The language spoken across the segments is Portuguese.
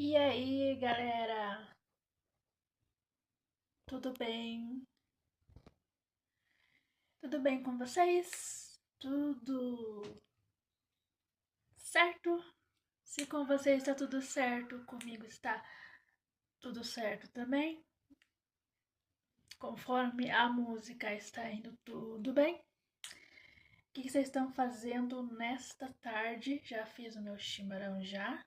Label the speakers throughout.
Speaker 1: E aí, galera? Tudo bem? Tudo bem com vocês? Tudo certo? Se com vocês está tudo certo, comigo está tudo certo também. Conforme a música está indo tudo bem. O que vocês estão fazendo nesta tarde? Já fiz o meu chimarrão já.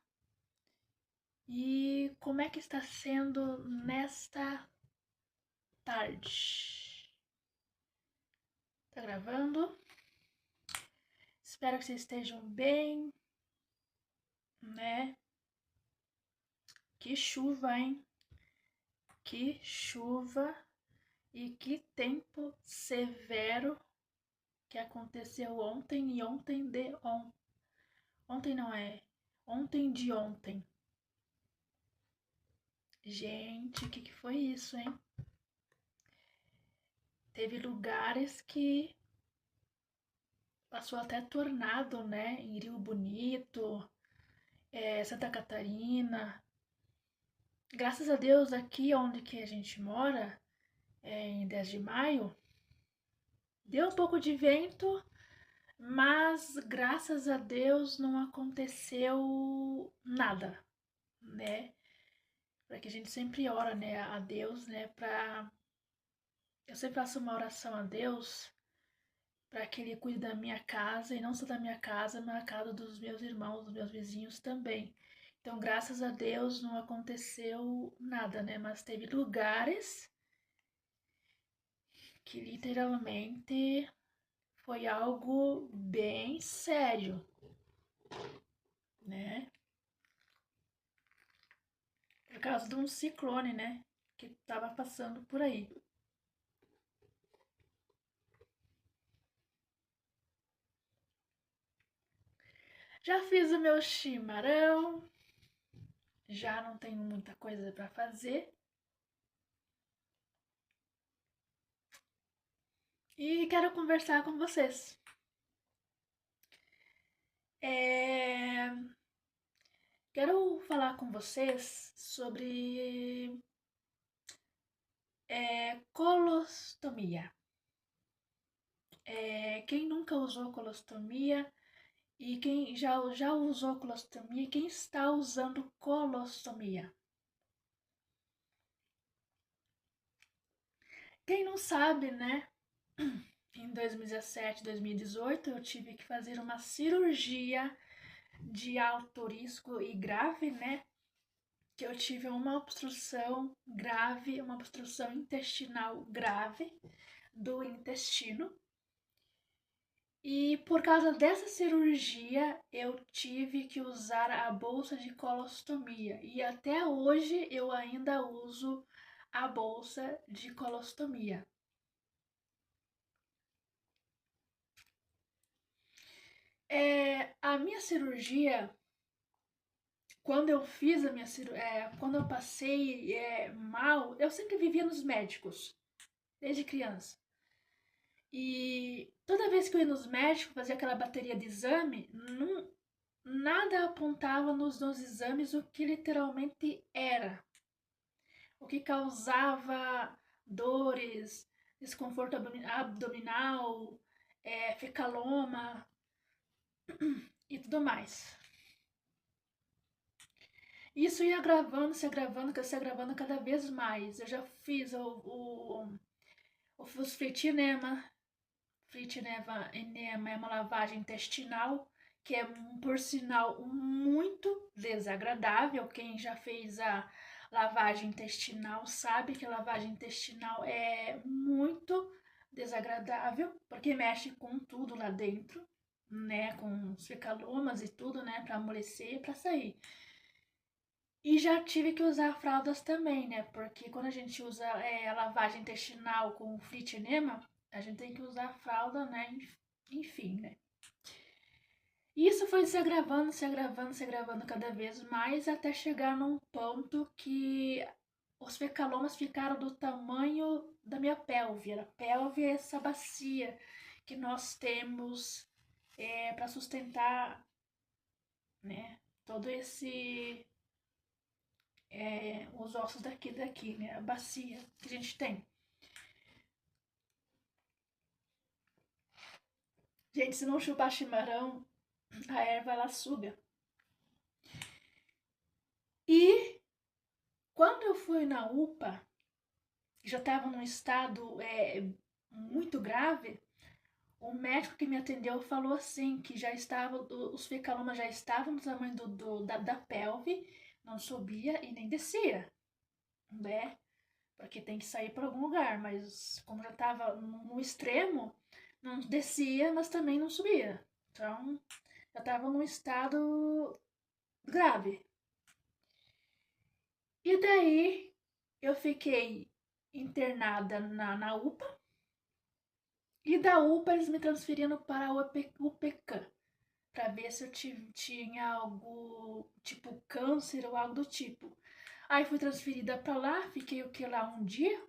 Speaker 1: E como é que está sendo nesta tarde? Tá gravando? Espero que vocês estejam bem, né? Que chuva, hein? Que chuva e que tempo severo que aconteceu ontem e ontem de ontem. Ontem não é. Ontem de ontem. Gente, o que foi isso, hein? Teve lugares que passou até tornado, né? Em Rio Bonito, Santa Catarina. Graças a Deus, aqui onde que a gente mora, em 10 de maio, deu um pouco de vento, mas graças a Deus não aconteceu nada, né? Porque a gente sempre ora, né, a Deus, né, pra... Eu sempre faço uma oração a Deus para que Ele cuide da minha casa, e não só da minha casa, mas da casa dos meus irmãos, dos meus vizinhos também. Então, graças a Deus não aconteceu nada, né? Mas teve lugares que literalmente foi algo bem sério, né? Por causa de um ciclone, né? Que tava passando por aí. Já fiz o meu chimarrão, já não tenho muita coisa para fazer. E quero conversar com vocês. É... Quero falar com vocês sobre colostomia. Quem nunca usou colostomia e quem já usou colostomia e quem está usando colostomia. Quem não sabe, né? Em 2017, 2018, eu tive que fazer uma cirurgia de alto risco e grave, né? Que eu tive uma obstrução grave, uma obstrução intestinal grave do intestino. E por causa dessa cirurgia, eu tive que usar a bolsa de colostomia. E até hoje eu ainda uso a bolsa de colostomia. A minha cirurgia, quando eu fiz a minha cirurgia, quando eu passei mal, eu sempre vivia nos médicos, desde criança. E toda vez que eu ia nos médicos, fazia aquela bateria de exame, nada apontava nos exames o que literalmente era. O que causava dores, desconforto abdominal, fecaloma e tudo mais. Isso ia se agravando cada vez mais. Eu já fiz os fritinema é uma lavagem intestinal que é, por sinal, muito desagradável. Quem já fez a lavagem intestinal sabe que a lavagem intestinal é muito desagradável, porque mexe com tudo lá dentro, né, com os fecalomas e tudo, né, para amolecer e para sair. E já tive que usar fraldas também, né? Porque quando a gente usa a lavagem intestinal com fritinema, a gente tem que usar fralda, né? Enfim, né? E isso foi se agravando, se agravando, se agravando cada vez mais, até chegar num ponto que os fecalomas ficaram do tamanho da minha pelve. A pelve é essa bacia que nós temos para sustentar, né? Todo esse os ossos daqui, né? A bacia que a gente tem. Gente, se não chupar chimarrão, a erva ela suga. E quando eu fui na UPA, já estava num estado muito grave, o médico que me atendeu falou assim, que já estava, os fecalomas já estavam no tamanho da pelve, não subia e nem descia, né? Porque tem que sair para algum lugar, mas como já estava no extremo, não descia, mas também não subia. Então, já estava num estado grave. E daí, eu fiquei internada na UPA, e da UPA eles me transferiram para o UPCAM, para ver se eu tinha algo, tipo câncer ou algo do tipo. Aí fui transferida para lá, fiquei o que lá um dia,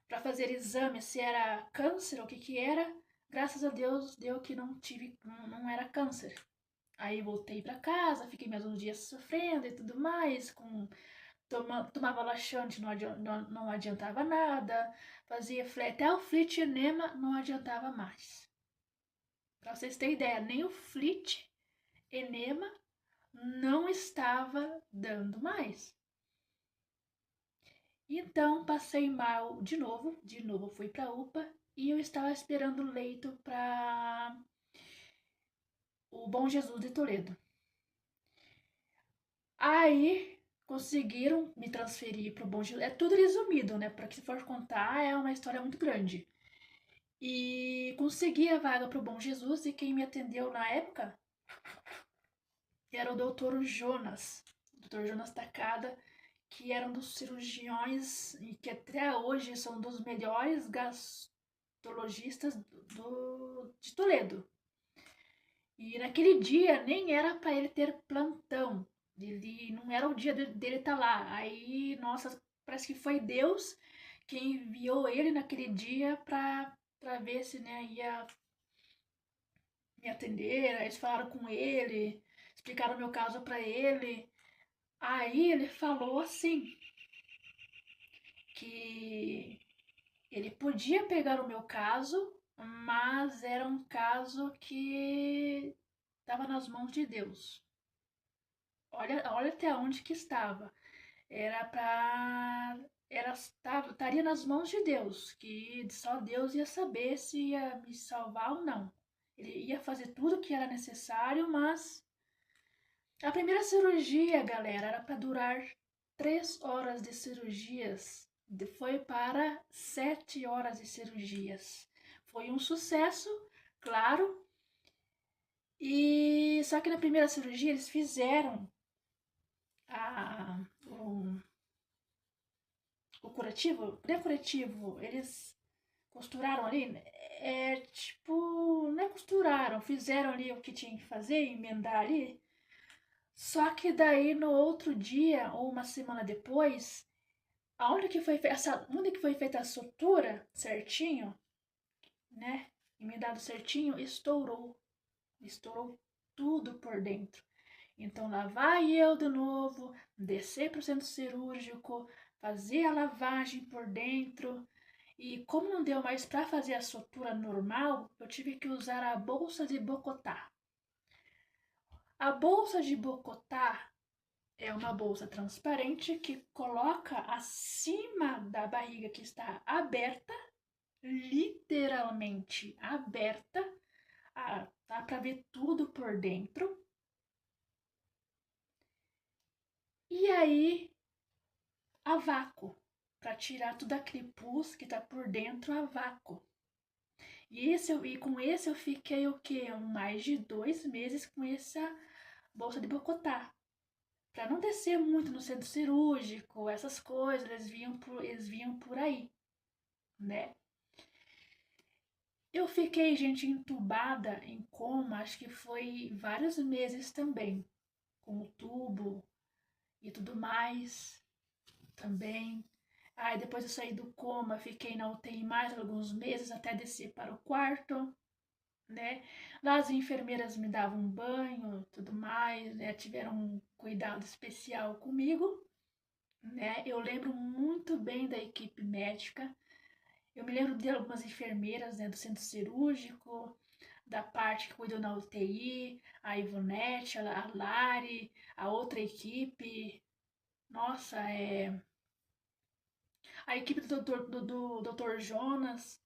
Speaker 1: para fazer exame se era câncer ou o que que era. Graças a Deus deu que não tive, não era câncer. Aí voltei para casa, fiquei mais uns dias sofrendo e tudo mais, tomava laxante, não adiantava nada, fazia até o flit enema não adiantava mais. Para vocês terem ideia, nem o flit enema não estava dando mais. Então passei mal de novo fui para UPA e eu estava esperando o leito para o Bom Jesus de Toledo. Aí conseguiram me transferir para o Bom Jesus. É tudo resumido, né? Para que se for contar é uma história muito grande. E consegui a vaga para o Bom Jesus e quem me atendeu na época era o doutor Jonas. Doutor Jonas Takada, que era um dos cirurgiões e que até hoje são dos melhores gastrologistas de Toledo. E naquele dia nem era para ele ter plantão. Ele não era o dia dele estar lá. Aí, nossa, parece que foi Deus quem enviou ele naquele dia para ver se, né, ia me atender. Eles falaram com ele, explicaram o meu caso para ele. Aí ele falou assim que ele podia pegar o meu caso, mas era um caso que estava nas mãos de Deus. Olha até onde que estava. Era para estaria nas mãos de Deus, que só Deus ia saber se ia me salvar ou não. Ele ia fazer tudo o que era necessário, mas a primeira cirurgia, galera, era para durar 3 horas de cirurgias. Foi para 7 horas de cirurgias. Foi um sucesso, claro. E só que na primeira cirurgia eles fizeram a, o, o curativo, não é curativo, eles costuraram ali, tipo, não é costuraram, fizeram ali o que tinha que fazer, emendar ali. Só que daí no outro dia, ou uma semana depois, onde que foi feita a sutura certinho, né? Emendado certinho, estourou tudo por dentro. Então lá vai eu de novo, descer para o centro cirúrgico, fazer a lavagem por dentro. E como não deu mais para fazer a sutura normal, eu tive que usar a bolsa de Bocotá. A bolsa de Bocotá é uma bolsa transparente que coloca acima da barriga que está aberta, literalmente aberta, dá para ver tudo por dentro. E aí, a vácuo, para tirar tudo aquele pus que está por dentro a vácuo. E com esse eu fiquei o quê? Mais de 2 meses com essa bolsa de Bocotá. Para não descer muito no centro cirúrgico, essas coisas, eles vinham por aí, né? Eu fiquei, gente, entubada em coma, acho que foi vários meses também, com o tubo e tudo mais também. Aí depois eu saí do coma, fiquei na UTI mais alguns meses até descer para o quarto, né? Lá as enfermeiras me davam um banho, tudo mais, né? Tiveram um cuidado especial comigo. né? Eu lembro muito bem da equipe médica. Eu me lembro de algumas enfermeiras, né, do centro cirúrgico, da parte que cuidou na UTI, a Ivonete, a Lari, a outra equipe. Nossa, a equipe do Dr. Jonas,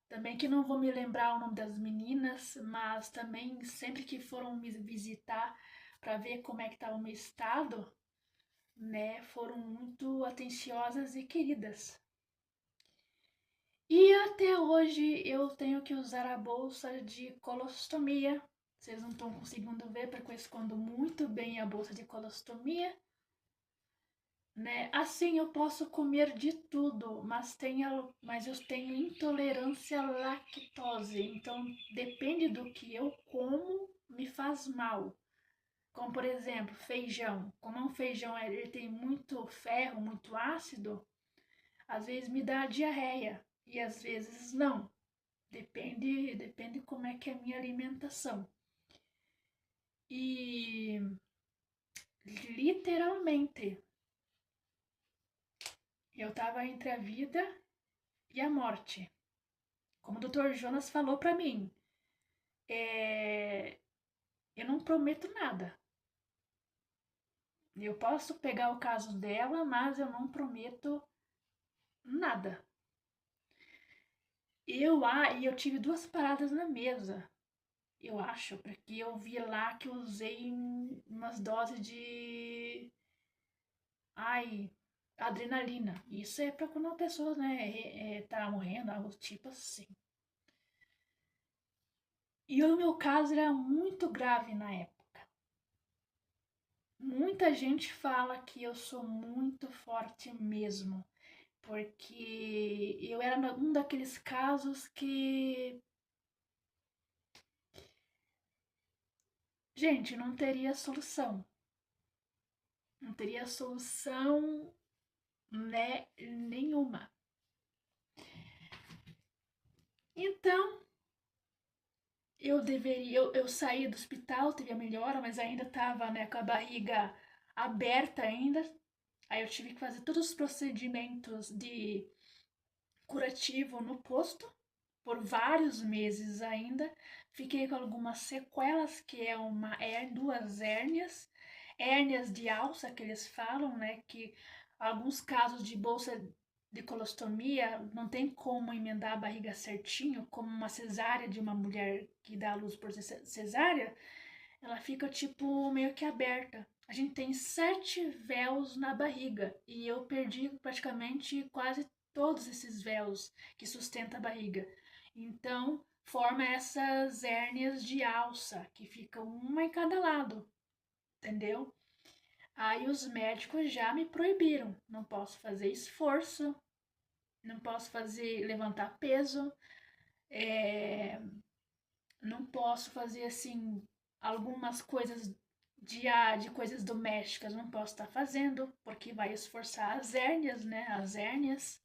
Speaker 1: também que não vou me lembrar o nome das meninas, mas também sempre que foram me visitar para ver como é que estava o meu estado, né, foram muito atenciosas e queridas. E até hoje eu tenho que usar a bolsa de colostomia. Vocês não estão conseguindo ver porque eu escondo muito bem a bolsa de colostomia, né? Assim eu posso comer de tudo, mas eu tenho intolerância à lactose. Então depende do que eu como, me faz mal. Como por exemplo, feijão. Como é um feijão, ele tem muito ferro, muito ácido, às vezes me dá diarreia e às vezes não. Depende como é que é a minha alimentação. E literalmente, eu tava entre a vida e a morte. Como o Dr. Jonas falou para mim, é, eu não prometo nada. Eu posso pegar o caso dela, mas eu não prometo nada. E eu tive duas paradas na mesa, eu acho, porque eu vi lá que eu usei umas doses de, ai, adrenalina. Isso é pra quando a pessoa, né, tá morrendo, algo tipo assim. E o meu caso era muito grave na época. Muita gente fala que eu sou muito forte mesmo, porque eu era um daqueles casos que, gente, não teria solução. Não teria solução, né, nenhuma. Então, eu saí do hospital, teve a melhora, mas ainda estava, né, com a barriga aberta ainda. Aí eu tive que fazer todos os procedimentos de curativo no posto por vários meses ainda. Fiquei com algumas sequelas, que é duas hérnias de alça que eles falam, né, que alguns casos de bolsa de colostomia não tem como emendar a barriga certinho, como uma cesárea de uma mulher que dá à luz por cesárea, ela fica tipo meio que aberta. A gente tem 7 véus na barriga e eu perdi praticamente quase todos esses véus que sustentam a barriga. Então, forma essas hérnias de alça, que ficam uma em cada lado, entendeu? Aí os médicos já me proibiram. Não posso fazer esforço, não posso fazer levantar peso, é, não posso fazer assim algumas coisas de coisas domésticas, não posso estar fazendo porque vai esforçar as hérnias, né? As hérnias.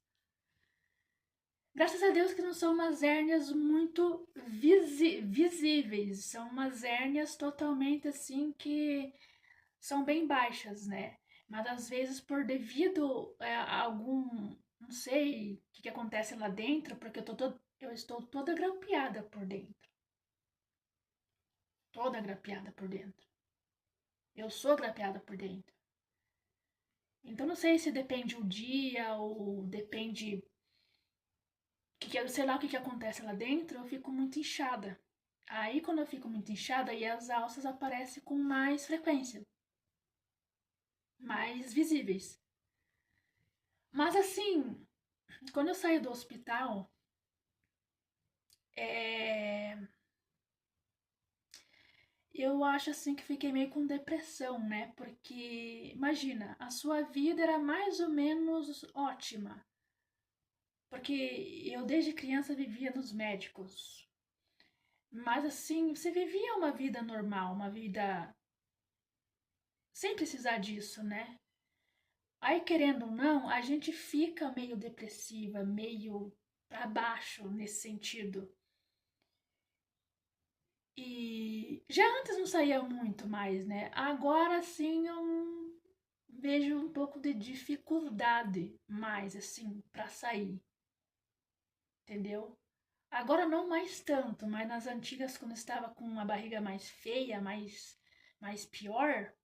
Speaker 1: Graças a Deus que não são umas hérnias muito visíveis, são umas hérnias totalmente assim que são bem baixas, né? Mas às vezes por devido a algum, não sei o que acontece lá dentro, porque eu estou toda grampeada por dentro, toda grampeada por dentro. Eu sou grampeada por dentro. Então não sei se depende o dia ou depende sei lá o que acontece lá dentro, eu fico muito inchada. Aí quando eu fico muito inchada, aí as alças aparecem com mais frequência, mais visíveis. Mas assim, quando eu saí do hospital, é, eu acho assim que fiquei meio com depressão, né? Porque imagina, a sua vida era mais ou menos ótima. Porque eu desde criança vivia nos médicos. Mas assim, você vivia uma vida normal, uma vida sem precisar disso, né? Aí, querendo ou não, a gente fica meio depressiva, meio para baixo nesse sentido. E já antes não saía muito mais, né? Agora sim eu vejo um pouco de dificuldade mais, assim, para sair, entendeu? Agora não mais tanto, mas nas antigas, quando estava com uma barriga mais feia, mais pior,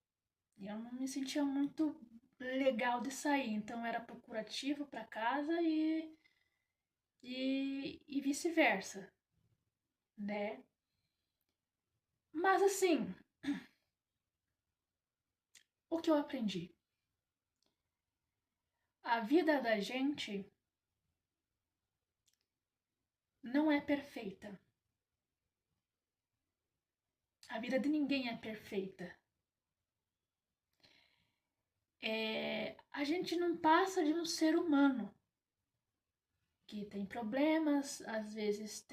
Speaker 1: eu não me sentia muito legal de sair. Então era procurativo para casa e vice-versa, né? Mas assim, o que eu aprendi? A vida da gente não é perfeita. A vida de ninguém é perfeita. A gente não passa de um ser humano que tem problemas, às vezes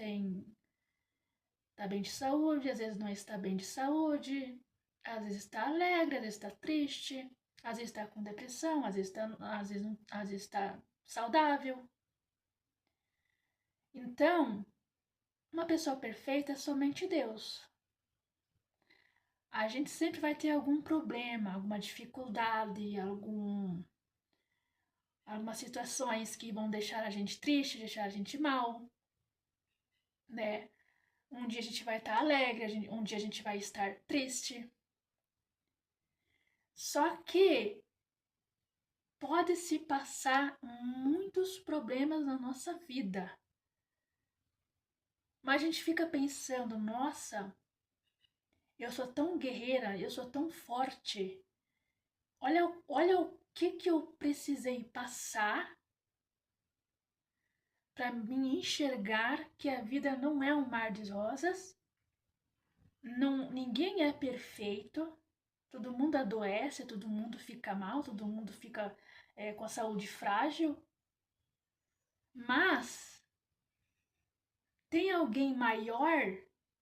Speaker 1: tá bem de saúde, às vezes não está bem de saúde, às vezes está alegre, às vezes está triste, às vezes está com depressão, às vezes está saudável. Então, uma pessoa perfeita é somente Deus. A gente sempre vai ter algum problema, alguma dificuldade, algumas situações que vão deixar a gente triste, deixar a gente mal, né? Um dia a gente vai estar alegre, um dia a gente vai estar triste. Só que pode-se passar muitos problemas na nossa vida. Mas a gente fica pensando, nossa, eu sou tão guerreira, eu sou tão forte. Olha o que eu precisei passar para me enxergar que a vida não é um mar de rosas. Não, ninguém é perfeito. Todo mundo adoece, todo mundo fica mal, todo mundo fica com a saúde frágil. Mas tem alguém maior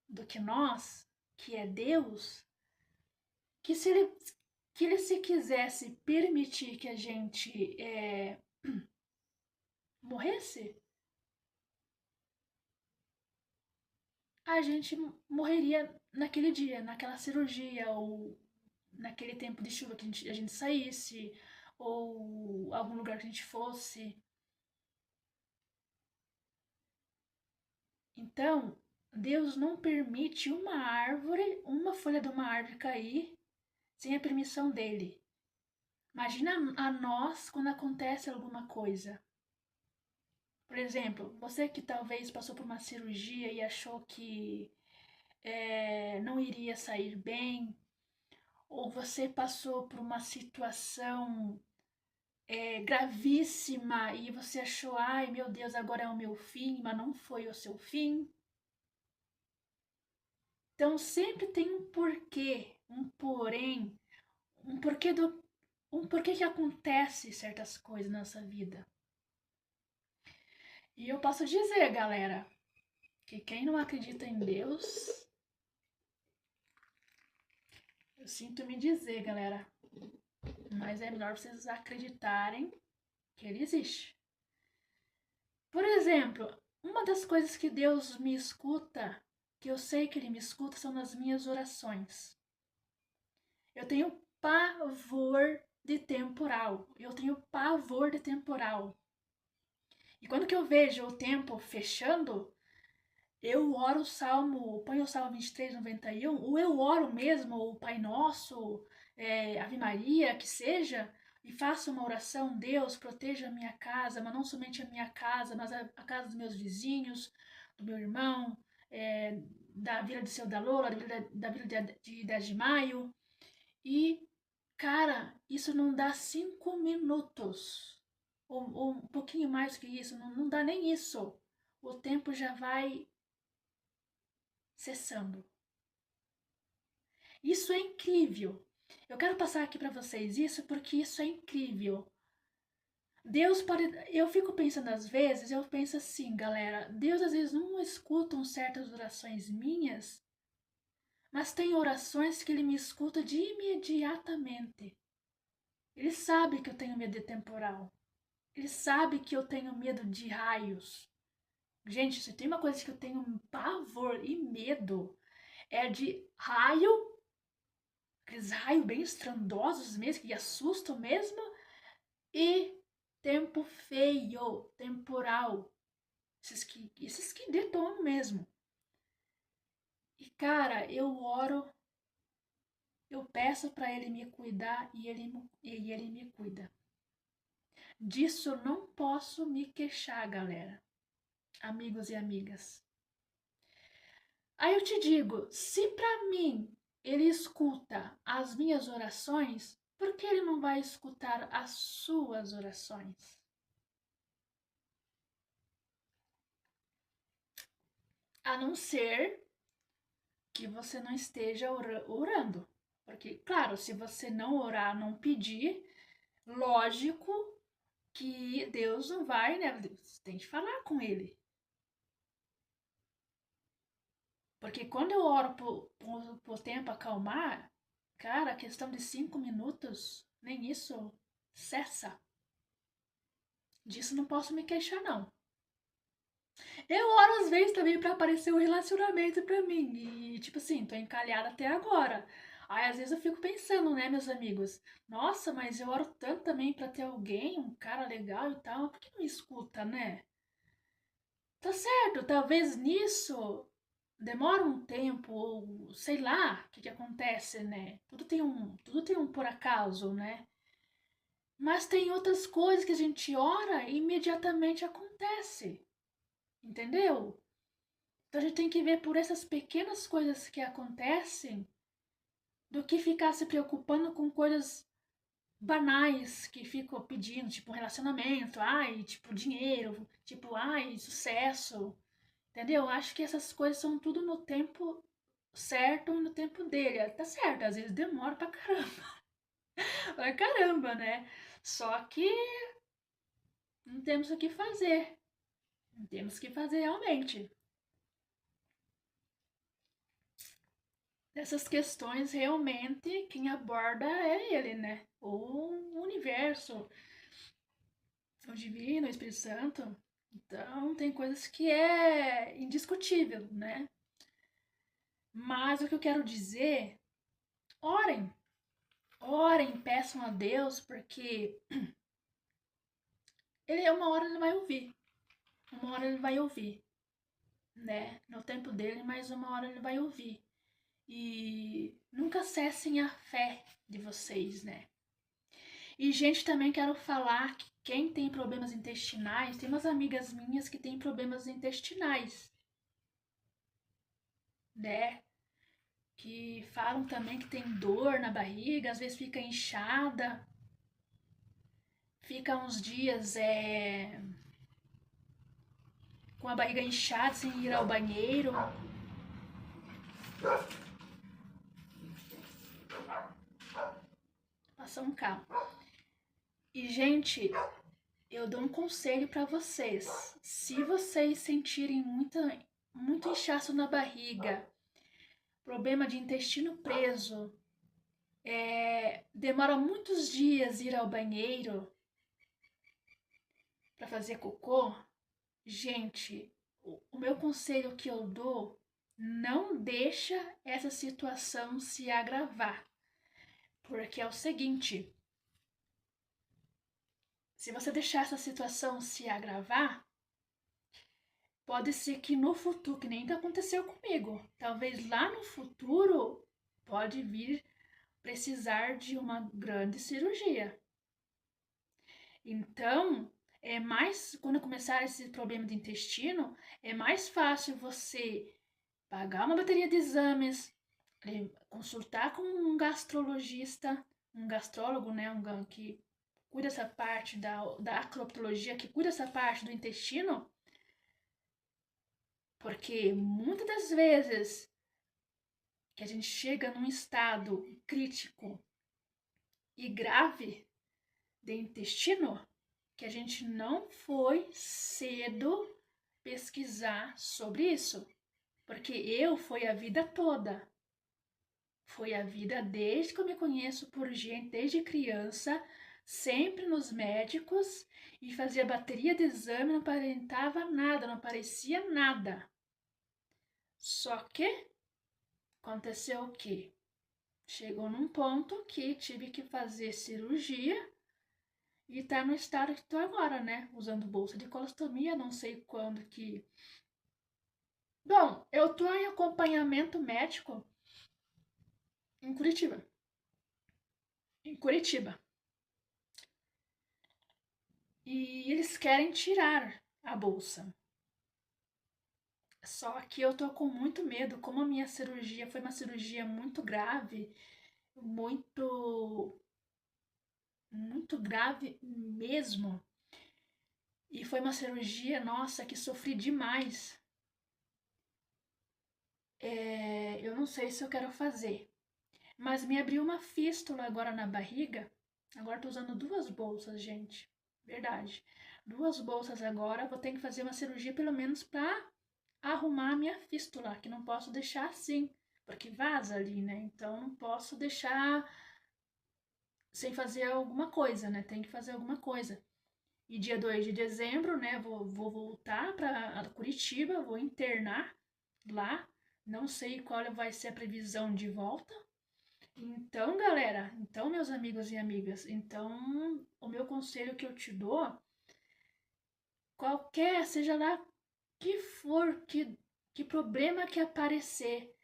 Speaker 1: do que nós, que é Deus, que que ele se quisesse permitir que a gente morresse, a gente morreria naquele dia, naquela cirurgia, ou naquele tempo de chuva que a gente saísse, ou algum lugar que a gente fosse. Então, Deus não permite uma folha de uma árvore cair sem a permissão dele. Imagina a nós quando acontece alguma coisa. Por exemplo, você que talvez passou por uma cirurgia e achou que não iria sair bem, ou você passou por uma situação gravíssima e você achou, ai meu Deus, agora é o meu fim, mas não foi o seu fim. Então sempre tem um porquê, um porém, um porquê que acontece certas coisas na nossa vida. E eu posso dizer, galera, que quem não acredita em Deus, eu sinto me dizer, galera, mas é melhor vocês acreditarem que ele existe. Por exemplo, uma das coisas que Deus me escuta, que eu sei que ele me escuta, são nas minhas orações. Eu tenho pavor de temporal. Eu tenho pavor de temporal. E quando que eu vejo o tempo fechando, eu oro o Salmo, ponho o Salmo 23, 91, ou eu oro mesmo o Pai Nosso, Ave Maria, que seja, e faço uma oração, Deus, proteja a minha casa, mas não somente a minha casa, mas a casa dos meus vizinhos, do meu irmão, da Vila de Seu da Lola, da Vila de 10 de Maio. E, cara, isso não dá 5 minutos, ou um pouquinho mais que isso, não dá nem isso. O tempo já vai cessando. Isso é incrível. Eu quero passar aqui para vocês isso porque isso é incrível. Deus pode. Eu fico pensando às vezes, eu penso assim, galera. Deus às vezes não escuta certas orações minhas, mas tem orações que ele me escuta de imediatamente. Ele sabe que eu tenho medo de temporal. Ele sabe que eu tenho medo de raios. Gente, se tem uma coisa que eu tenho pavor e medo, é de raio aqueles raios bem estrondosos mesmo, que assustam mesmo, e tempo feio, temporal, esses que detonam mesmo. E cara, eu oro, eu peço para ele me cuidar e ele me cuida. Disso eu não posso me queixar, galera, amigos e amigas. Aí eu te digo, se para mim ele escuta as minhas orações, por que ele não vai escutar as suas orações? A não ser que você não esteja orando. Porque, claro, se você não orar, não pedir, lógico que Deus não vai, né? Você tem que falar com ele. Porque quando eu oro pro tempo acalmar, cara, a questão de 5 minutos, nem isso cessa. Disso não posso me queixar, não. Eu oro às vezes também pra aparecer um relacionamento pra mim. E, tipo assim, tô encalhada até agora. Aí às vezes eu fico pensando, né, meus amigos? Nossa, mas eu oro tanto também pra ter alguém, um cara legal e tal. Por que não escuta, né? Tá certo, talvez nisso demora um tempo, ou sei lá o que acontece, né? Tudo tem um por acaso, né? Mas tem outras coisas que a gente ora e imediatamente acontece, entendeu? Então a gente tem que ver por essas pequenas coisas que acontecem do que ficar se preocupando com coisas banais que ficam pedindo, tipo um relacionamento, ai, tipo dinheiro, tipo, ai, sucesso, entendeu? Acho que essas coisas são tudo no tempo certo e no tempo dele. Tá certo, às vezes demora pra caramba, pra caramba, né? Só que não temos o que fazer. Não temos o que fazer realmente. Essas questões realmente quem aborda é ele, né? O universo, o divino, o Espírito Santo. Então tem coisas que é indiscutível, né? Mas o que eu quero dizer, orem, orem, peçam a Deus, porque uma hora ele vai ouvir, uma hora ele vai ouvir, né? No tempo dele, mas uma hora ele vai ouvir. E nunca cessem a fé de vocês, né? E, gente, também quero falar que quem tem problemas intestinais, tem umas amigas minhas que têm problemas intestinais, né? Que falam também que tem dor na barriga, às vezes fica inchada, fica uns dias com a barriga inchada sem ir ao banheiro. Passa um carro. E, gente, eu dou um conselho para vocês. Se vocês sentirem muito inchaço na barriga, problema de intestino preso, demora muitos dias ir ao banheiro para fazer cocô, gente, o meu conselho que eu dou, não deixa essa situação se agravar. Porque é o seguinte, se você deixar essa situação se agravar, pode ser que no futuro, que nem aconteceu comigo, talvez lá no futuro pode vir precisar de uma grande cirurgia. Então, quando começar esse problema de intestino, é mais fácil você pagar uma bateria de exames, consultar com um gastrologista, um gastrólogo, né, que cuida dessa parte da acropatologia, que cuida dessa parte do intestino, porque muitas das vezes que a gente chega num estado crítico e grave de intestino, que a gente não foi cedo pesquisar sobre isso. Porque foi a vida toda. Foi a vida desde que eu me conheço por gente, desde criança, sempre nos médicos e fazia bateria de exame, não aparentava nada, não aparecia nada. Só que aconteceu o quê? chegou num ponto que tive que fazer cirurgia e tá no estado que tô agora, né? Usando bolsa de colostomia, não sei quando que. Bom, eu tô em acompanhamento médico em Curitiba. Em Curitiba. E eles querem tirar a bolsa. Só que eu tô com muito medo, como a minha cirurgia foi uma cirurgia muito grave, muito muito grave mesmo. E foi uma cirurgia, nossa, que sofri demais. Eu não sei se eu quero fazer. Mas me abriu uma fístula agora na barriga. Agora tô usando duas bolsas, gente. Verdade. Duas bolsas agora. Vou ter que fazer uma cirurgia pelo menos pra arrumar a minha fístula, que não posso deixar assim, porque vaza ali, né? Então não posso deixar sem fazer alguma coisa, né? Tem que fazer alguma coisa. E dia 2 de dezembro, né, vou voltar para Curitiba, vou internar lá. Não sei qual vai ser a previsão de volta. Então, galera, então, meus amigos e amigas, então, o meu conselho que eu te dou, qualquer, seja lá que for, que problema que aparecer,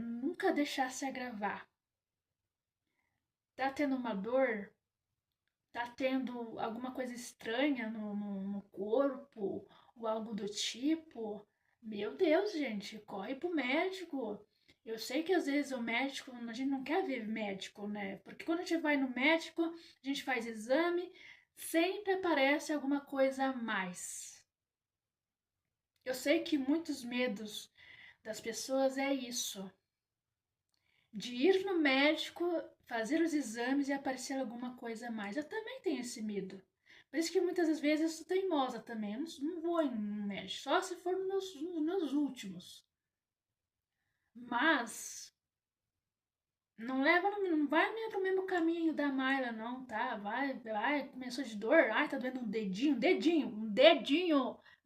Speaker 1: nunca deixar se agravar. Tá tendo uma dor? Tá tendo alguma coisa estranha no corpo ou algo do tipo, meu Deus, gente, corre pro médico. Eu sei que às vezes o médico, a gente não quer ver médico, né? Porque quando a gente vai no médico, a gente faz exame, sempre aparece alguma coisa a mais. Eu sei que muitos medos das pessoas é isso, de ir no médico, fazer os exames e aparecer alguma coisa a mais. Eu também tenho esse medo. Por isso que muitas das vezes eu sou teimosa também. Eu não vou em médico, só se for nos meus últimos. Mas não leva, não vai pro mesmo caminho da Mayla, não, tá? Vai, começou de dor, ai, tá doendo um dedinho.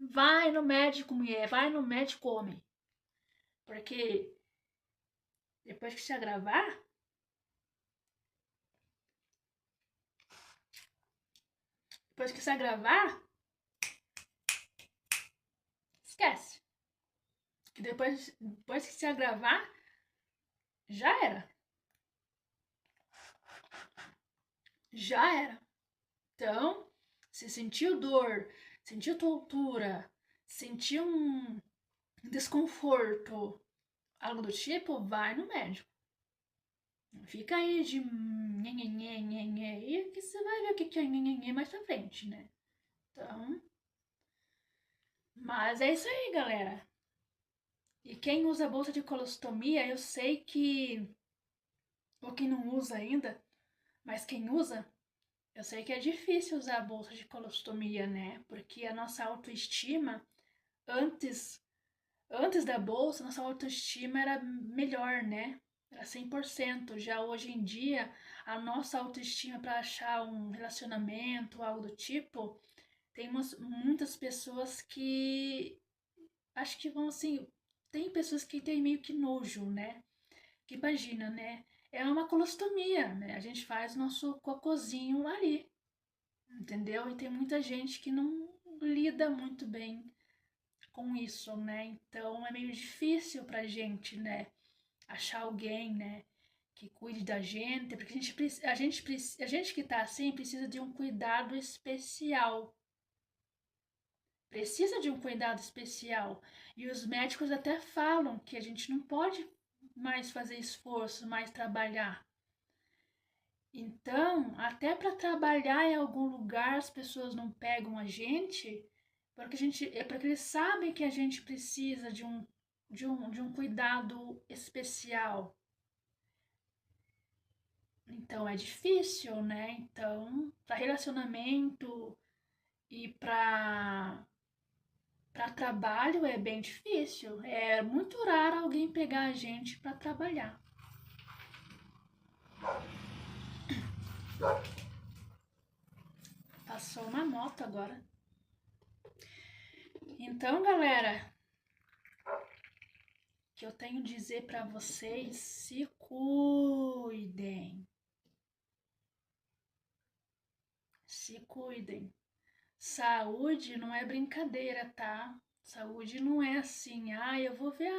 Speaker 1: Vai no médico, mulher, vai no médico, homem. Porque depois que se agravar, depois que se agravar, esquece. Que depois que se agravar, já era. Já era. Então, se sentiu dor, sentiu tontura, sentiu um desconforto, algo do tipo, vai no médico. Não fica aí de nhenhenhê, e que você vai ver o que é nhenhenhê mais pra frente, né? Então, mas é isso aí, galera. E quem usa bolsa de colostomia, eu sei que, ou quem não usa ainda, mas quem usa, eu sei que é difícil usar a bolsa de colostomia, né? Porque a nossa autoestima, antes, antes da bolsa, nossa autoestima era melhor, né? Era 100%. Já hoje em dia, a nossa autoestima para achar um relacionamento, algo do tipo, tem muitas pessoas que acho que vão assim. Tem pessoas que têm meio que nojo, né? Que imagina, né? É uma colostomia, né? A gente faz nosso cocôzinho ali, entendeu? E tem muita gente que não lida muito bem com isso, né? Então é meio difícil pra gente, né? Achar alguém, né? Que cuide da gente, porque a gente que tá assim precisa de um cuidado especial. Precisa de um cuidado especial. E os médicos até falam que a gente não pode mais fazer esforço, mais trabalhar. Então, até para trabalhar em algum lugar as pessoas não pegam a gente, porque eles sabem que a gente precisa de um cuidado especial. Então é difícil, né? Então, para relacionamento e para trabalho é bem difícil. É muito raro alguém pegar a gente para trabalhar. Passou uma moto agora. Então, galera, que eu tenho a dizer para vocês: se cuidem. Se cuidem. Saúde não é brincadeira, tá? Saúde não é assim, eu vou ver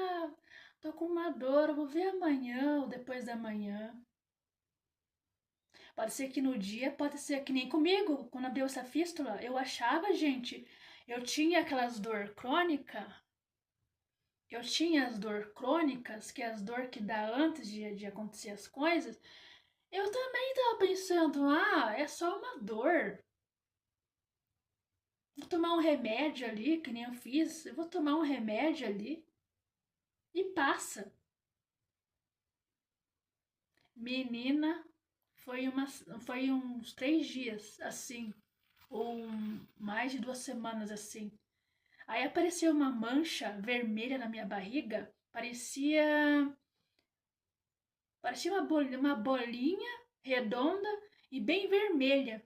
Speaker 1: tô com uma dor, eu vou ver amanhã ou depois da manhã. Pode ser que no dia, pode ser que nem comigo, quando abriu essa fístula, eu achava, gente, eu tinha aquelas dor crônica, eu tinha as dor crônicas, que é as dor que dá antes de acontecer as coisas. Eu também tava pensando, é só uma dor. Vou tomar um remédio ali, que nem eu fiz. Eu vou tomar um remédio ali e passa. Menina, foi uns 3 dias assim, ou mais de 2 semanas assim. Aí apareceu uma mancha vermelha na minha barriga, parecia uma bolinha redonda e bem vermelha.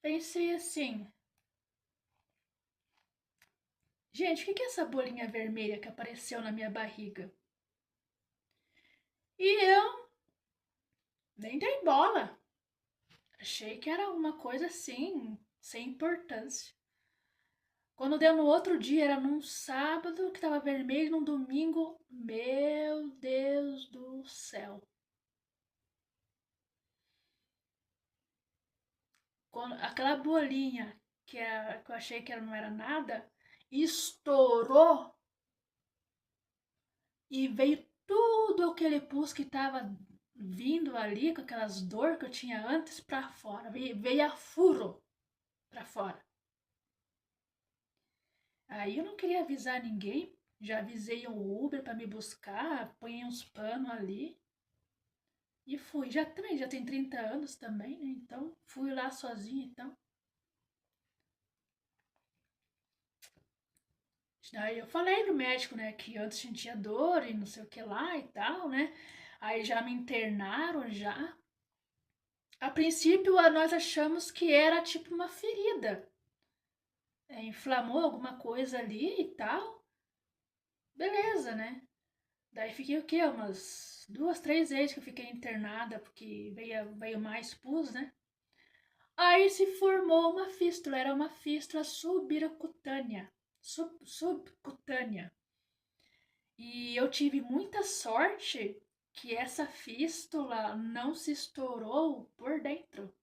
Speaker 1: Pensei assim, gente, o que é essa bolinha vermelha que apareceu na minha barriga? E eu nem dei bola. Achei que era uma coisa assim, sem importância. Quando deu no outro dia, era num sábado que tava vermelho, num domingo, meu Deus do céu. Aquela bolinha que eu achei que não era nada, estourou e veio tudo aquele pus que tava vindo ali, com aquelas dores que eu tinha antes, pra fora. Veio a furo pra fora. Aí eu não queria avisar ninguém, já avisei o Uber para me buscar, ponhei uns panos ali e fui. Já tem 30 anos também, né? Então fui lá sozinha, então. Daí eu falei no médico, né, que antes sentia dor e não sei o que lá e tal, né? Aí já me internaram já. A princípio nós achamos que era tipo uma ferida. Inflamou alguma coisa ali e tal. Beleza, né? Daí fiquei o quê? Umas 2, 3 vezes que eu fiquei internada, porque veio mais pus, né? Aí se formou uma fístula, era uma fístula subcutânea. Subcutânea. E eu tive muita sorte que essa fístula não se estourou por dentro.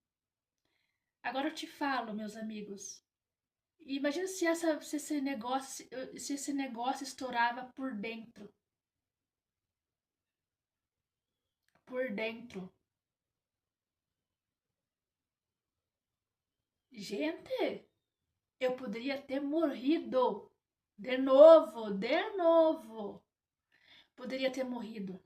Speaker 1: Agora eu te falo, meus amigos. Imagina se esse negócio estourava por dentro. Por dentro. Gente, eu poderia ter morrido. De novo, de novo. Poderia ter morrido.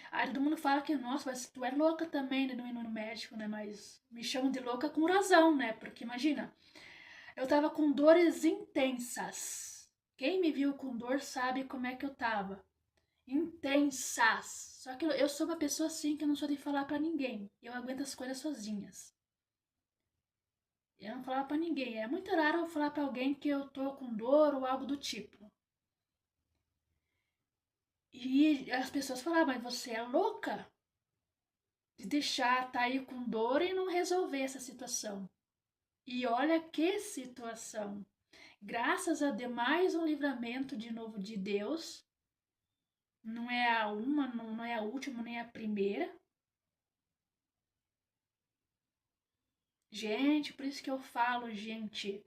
Speaker 1: Aí todo mundo fala que, nossa, mas tu é louca também de não ir no médico, né? Mas me chamam de louca com razão, né? Porque imagina, eu tava com dores intensas. Quem me viu com dor sabe como é que eu tava. Intensas. Só que eu sou uma pessoa assim que eu não sou de falar pra ninguém. Eu aguento as coisas sozinhas. Eu não falava pra ninguém. É muito raro eu falar pra alguém que eu tô com dor ou algo do tipo. E as pessoas falavam, mas você é louca de deixar tá aí com dor e não resolver essa situação. E olha que situação. Graças a Deus, mais um livramento de novo de Deus. Não é não é a última, nem a primeira. Gente, por isso que eu falo, gente,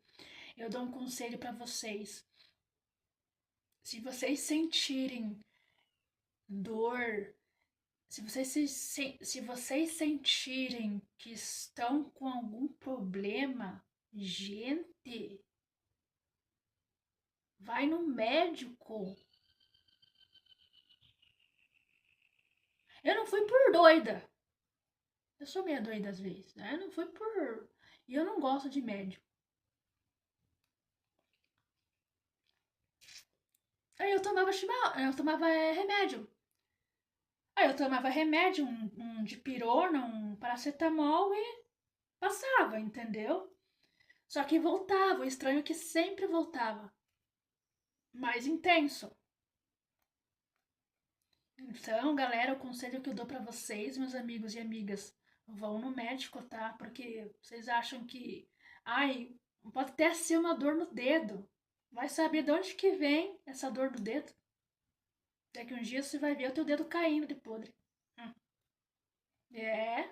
Speaker 1: eu dou um conselho para vocês. Se vocês sentirem dor, se vocês sentirem que estão com algum problema, gente, vai no médico. Eu não fui por doida. Eu sou meio doida às vezes, né? Não fui por. E eu não gosto de médico. Aí eu tomava remédio. Aí eu tomava remédio, um dipirona, um paracetamol e passava, entendeu? Só que voltava, o estranho é que sempre voltava. Mais intenso. Então, galera, o conselho que eu dou pra vocês, meus amigos e amigas, vão no médico, tá? Porque vocês acham que, ai, pode até ser uma dor no dedo. Vai saber de onde que vem essa dor do dedo? Daqui um dia você vai ver o teu dedo caindo de podre. Hum. É.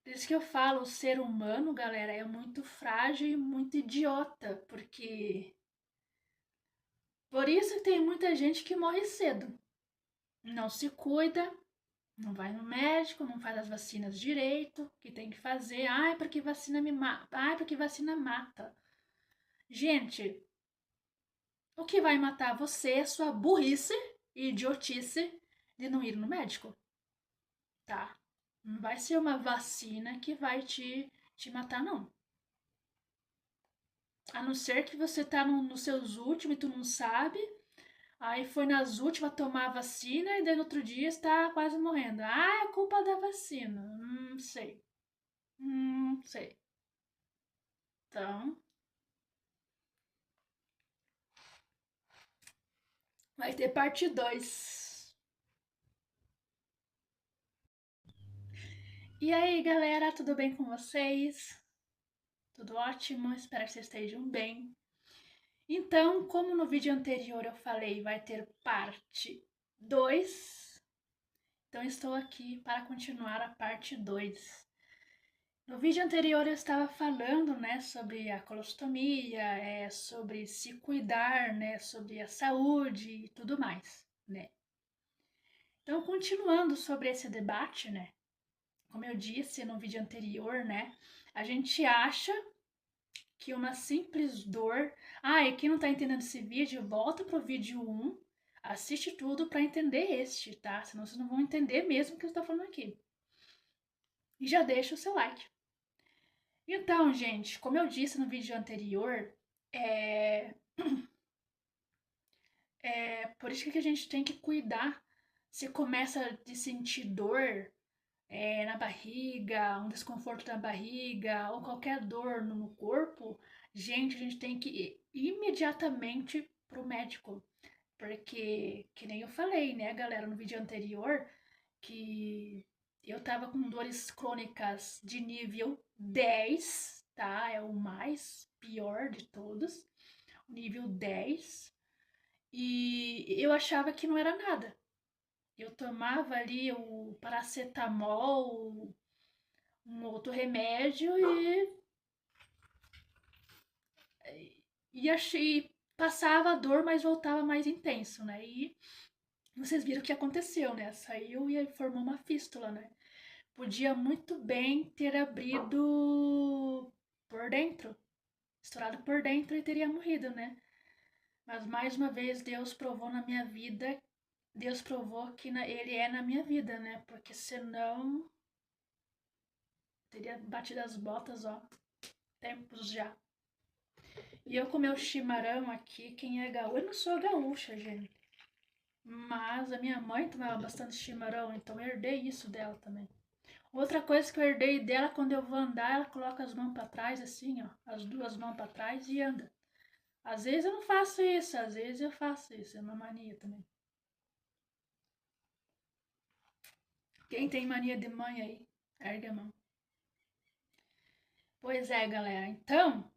Speaker 1: Por isso que eu falo, o ser humano, galera, é muito frágil e muito idiota, porque por isso que tem muita gente que morre cedo. Não se cuida, não vai no médico, não faz as vacinas direito, que tem que fazer. Ai, porque vacina me mata. Ai, porque vacina mata. Gente, o que vai matar você é sua burrice e idiotice de não ir no médico, tá? Não vai ser uma vacina que vai te matar, não. A não ser que você tá nos seus últimos e tu não sabe. Aí foi nas últimas tomar a vacina e daí no outro dia está quase morrendo. Ah, é culpa da vacina. Sei. Sei. Então, vai ter parte 2. E aí, galera, tudo bem com vocês? Tudo ótimo? Espero que vocês estejam bem. Então, como no vídeo anterior eu falei, vai ter parte 2. Então, estou aqui para continuar a parte 2. No vídeo anterior eu estava falando, né, sobre a colostomia, sobre se cuidar, né, sobre a saúde e tudo mais, né. Então, continuando sobre esse debate, né, como eu disse no vídeo anterior, né, a gente acha que uma simples dor... e quem não tá entendendo esse vídeo, volta pro vídeo 1, assiste tudo para entender este, tá? Senão vocês não vão entender mesmo o que eu estou falando aqui. E já deixa o seu like. Então, gente, como eu disse no vídeo anterior, é, por isso que a gente tem que cuidar. Se começa a sentir dor na barriga, um desconforto na barriga ou qualquer dor no corpo, gente, a gente tem que ir imediatamente pro médico. Porque, que nem eu falei, né, galera, no vídeo anterior, que eu tava com dores crônicas de nível 10, tá? É o mais pior de todos, nível 10. E eu achava que não era nada. Eu tomava ali o paracetamol, um outro remédio e achei passava a dor, mas voltava mais intenso, né? E vocês viram o que aconteceu, né? Saiu e formou uma fístula, né? Podia muito bem ter abrido por dentro, estourado por dentro e teria morrido, né? Mas mais uma vez Deus provou na minha vida, Deus provou que Ele é na minha vida, né? Porque senão teria batido as botas, ó, tempos já. E eu com meu chimarrão aqui, quem é gaúcho? Eu não sou gaúcha, gente. Mas a minha mãe tomava bastante chimarrão, então eu herdei isso dela também. Outra coisa que eu herdei dela, quando eu vou andar, ela coloca as mãos para trás, assim, ó, as duas mãos para trás e anda. Às vezes eu não faço isso, às vezes eu faço isso, é uma mania também. Quem tem mania de mãe aí, ergue a mão. Pois é, galera. Então,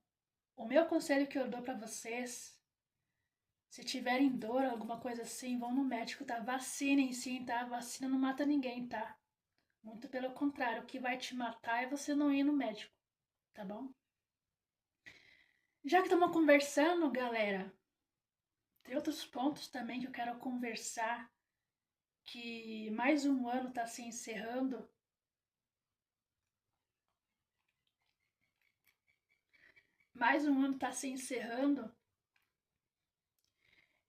Speaker 1: o meu conselho que eu dou para vocês, se tiverem dor, alguma coisa assim, vão no médico, tá? Vacinem sim, tá? Vacina não mata ninguém, tá? Muito pelo contrário, o que vai te matar é você não ir no médico, tá bom? Já que estamos conversando, galera, tem outros pontos também que eu quero conversar, que mais um ano está se encerrando. Mais um ano está se encerrando.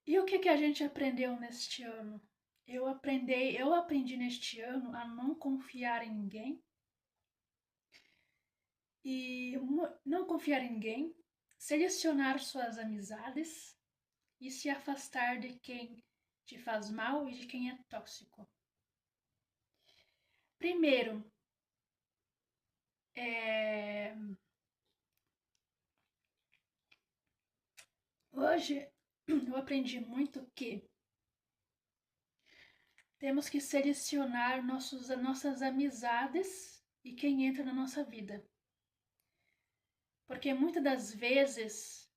Speaker 1: E o que a gente aprendeu neste ano? Eu aprendi neste ano a não confiar em ninguém. E não confiar em ninguém, selecionar suas amizades e se afastar de quem te faz mal e de quem é tóxico. Primeiro, Hoje eu aprendi muito que temos que selecionar nossas amizades e quem entra na nossa vida. Porque muitas das vezes,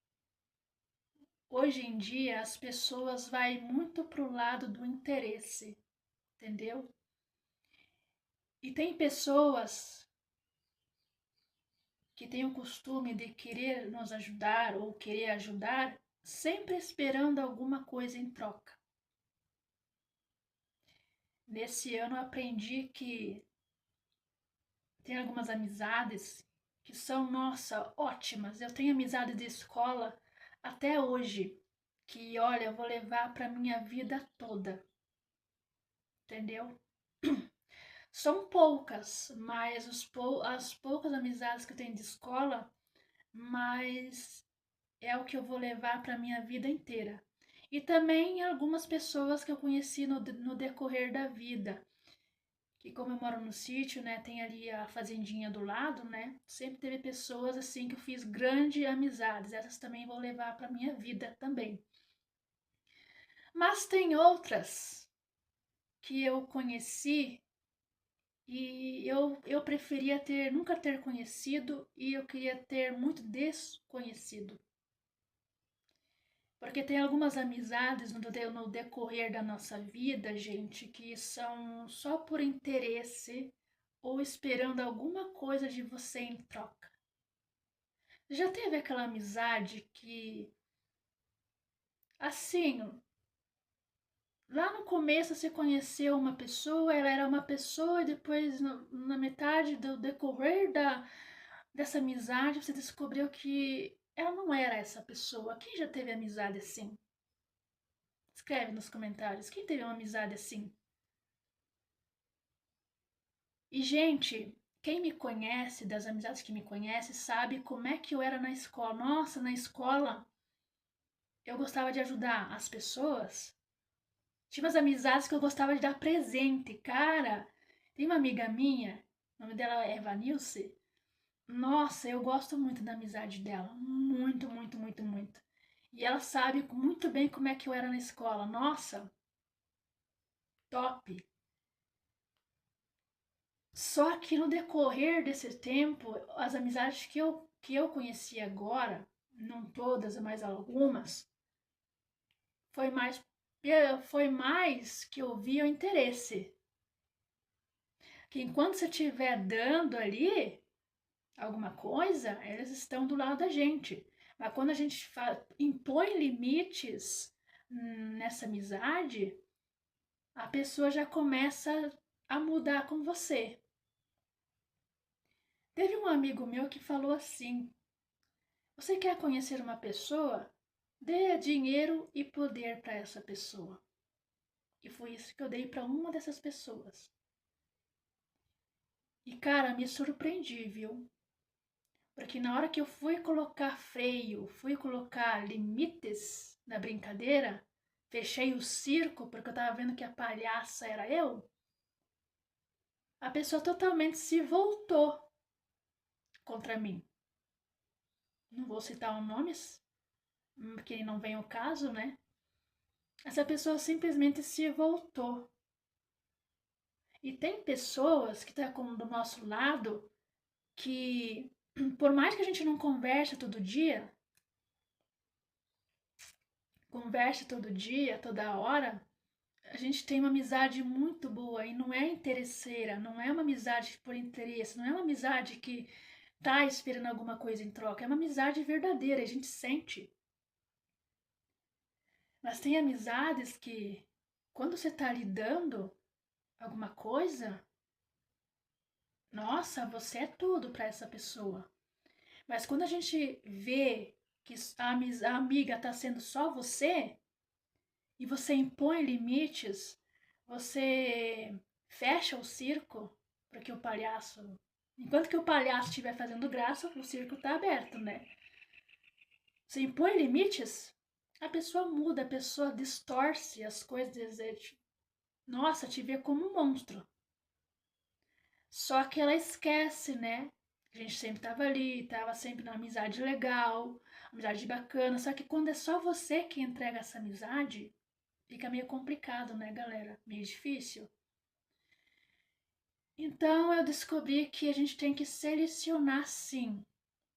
Speaker 1: hoje em dia, as pessoas vão muito pro lado do interesse, entendeu? E tem pessoas que têm o costume de querer nos ajudar ou querer ajudar, sempre esperando alguma coisa em troca. Nesse ano eu aprendi que tem algumas amizades que são, nossa, ótimas. Eu tenho amizade de escola até hoje, que olha, eu vou levar para minha vida toda, entendeu? São poucas, mas as poucas amizades que eu tenho de escola, mas é o que eu vou levar para minha vida inteira. E também algumas pessoas que eu conheci no decorrer da vida, que como eu moro no sítio, né, tem ali a fazendinha do lado, né, sempre teve pessoas assim que eu fiz grandes amizades, essas também vou levar para minha vida também. Mas tem outras que eu conheci e eu preferia nunca ter conhecido e eu queria ter muito desconhecido. Porque tem algumas amizades no decorrer da nossa vida, gente, que são só por interesse ou esperando alguma coisa de você em troca. Já teve aquela amizade que, assim, lá no começo você conheceu uma pessoa, ela era uma pessoa, e depois, na metade do decorrer dessa amizade, você descobriu que ela não era essa pessoa. Quem já teve amizade assim? Escreve nos comentários. Quem teve uma amizade assim? E, gente, quem me conhece, das amizades que me conhece, sabe como é que eu era na escola. Nossa, na escola eu gostava de ajudar as pessoas. Tinha umas amizades que eu gostava de dar presente. Cara, tem uma amiga minha, o nome dela é Vanilce. Nossa, eu gosto muito da amizade dela. Muito, muito, muito, muito. E ela sabe muito bem como é que eu era na escola. Nossa, top. Só que no decorrer desse tempo, as amizades que eu conheci agora, não todas, mas algumas, foi mais, foi mais que eu via o interesse. Que enquanto você estiver dando ali alguma coisa, eles estão do lado da gente. Mas quando a gente impõe limites nessa amizade, a pessoa já começa a mudar com você. Teve um amigo meu que falou assim: você quer conhecer uma pessoa? Dê dinheiro e poder para essa pessoa. E foi isso que eu dei para uma dessas pessoas. E cara, me surpreendi, viu? Porque na hora que eu fui colocar freio, fui colocar limites na brincadeira, fechei o circo porque eu tava vendo que a palhaça era eu, a pessoa totalmente se voltou contra mim. Não vou citar os nomes, porque não vem o caso, né? Essa pessoa simplesmente se voltou. E tem pessoas que estão do nosso lado que, por mais que a gente não converse todo dia, toda hora, a gente tem uma amizade muito boa e não é interesseira, não é uma amizade por interesse, não é uma amizade que tá esperando alguma coisa em troca, é uma amizade verdadeira, a gente sente. Mas tem amizades que, quando você tá lidando alguma coisa, nossa, você é tudo para essa pessoa. Mas quando a gente vê que a amiga tá sendo só você, e você impõe limites, você fecha o circo, porque o palhaço. Enquanto que o palhaço estiver fazendo graça, o circo tá aberto, né? Você impõe limites, a pessoa muda, a pessoa distorce as coisas. Nossa, te vê como um monstro. Só que ela esquece, né? A gente sempre tava ali, tava sempre na amizade legal. amizade bacana, só que quando é só você que entrega essa amizade, fica meio complicado, né, galera? Meio difícil. Então eu descobri que a gente tem que selecionar sim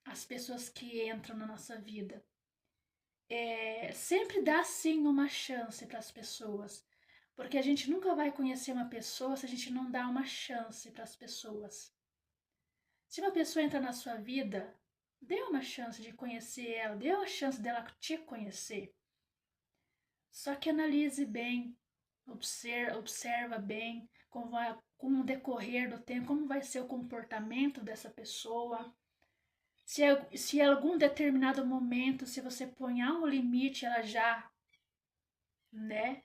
Speaker 1: as pessoas que entram na nossa vida. Sempre dá sim uma chance para as pessoas, porque a gente nunca vai conhecer uma pessoa se a gente não dá uma chance para as pessoas. Se uma pessoa entra na sua vida, dê uma chance de conhecer ela, dê uma chance dela te conhecer. Só que analise bem, observa bem com o decorrer do tempo, como vai ser o comportamento dessa pessoa. Se em algum determinado momento, se você põe um limite, ela já, né?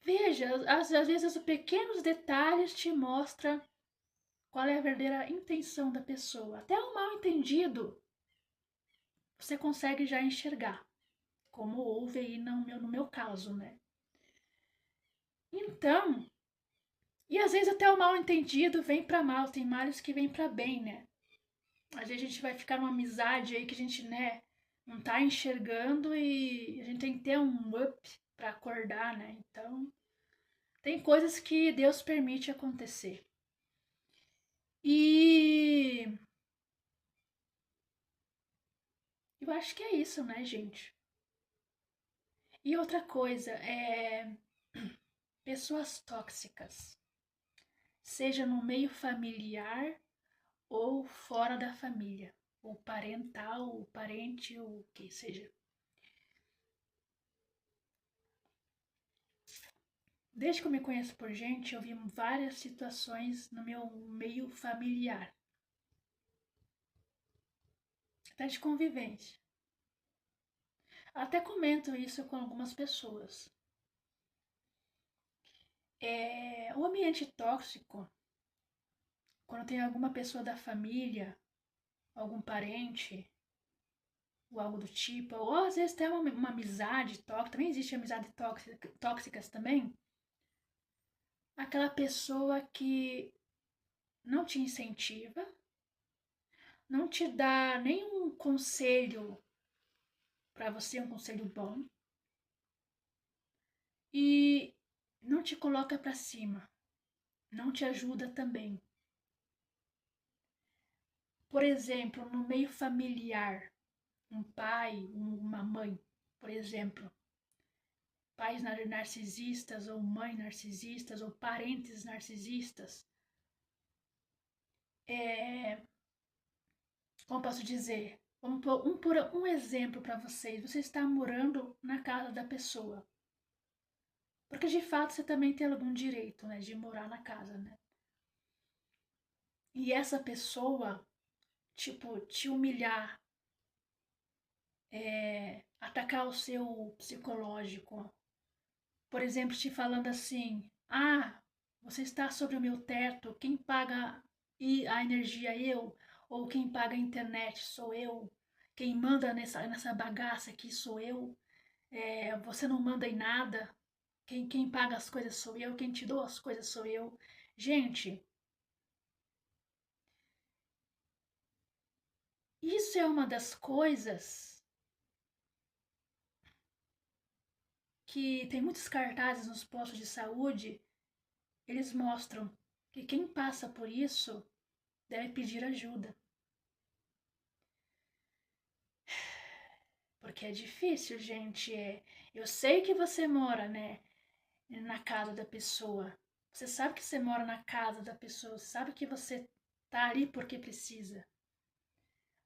Speaker 1: Veja, às vezes os pequenos detalhes te mostram qual é a verdadeira intenção da pessoa. Até o mal entendido você consegue já enxergar, como houve aí no meu caso, né? Então, e às vezes até o mal entendido vem para mal, tem males que vêm para bem, né? Às vezes a gente vai ficar numa amizade aí que a gente, né, não tá enxergando e a gente tem que ter um up para acordar, né? Então, tem coisas que Deus permite acontecer. E eu acho que é isso, né, gente? E outra coisa, pessoas tóxicas, seja no meio familiar ou fora da família, ou parental, ou parente, ou o que seja. Desde que eu me conheço por gente, eu vi várias situações no meu meio familiar, até de convivência. Até comento isso com algumas pessoas. O ambiente tóxico, quando tem alguma pessoa da família, algum parente, ou algo do tipo, ou às vezes tem uma amizade tóxica, também existe amizade tóxicas também, aquela pessoa que não te incentiva, não te dá nenhum conselho para você, um conselho bom, e não te coloca para cima, não te ajuda também. Por exemplo, no meio familiar, um pai, uma mãe, por exemplo, pais narcisistas ou mães narcisistas ou parentes narcisistas, como posso dizer? Vamos pôr um exemplo para vocês. Você está morando na casa da pessoa. Porque de fato você também tem algum direito, né, de morar na casa, né? E essa pessoa, tipo, te humilhar, atacar o seu psicológico. Por exemplo, te falando assim: ah, você está sobre o meu teto, quem paga a energia eu, ou quem paga a internet sou eu, quem manda nessa bagaça aqui sou eu, você não manda em nada, quem paga as coisas sou eu, quem te dou as coisas sou eu. Gente, isso é uma das coisas que tem muitos cartazes nos postos de saúde, eles mostram que quem passa por isso deve pedir ajuda. Porque é difícil, gente. Eu sei que você mora, né, na casa da pessoa. Você sabe que você mora na casa da pessoa. Você sabe que você tá ali porque precisa.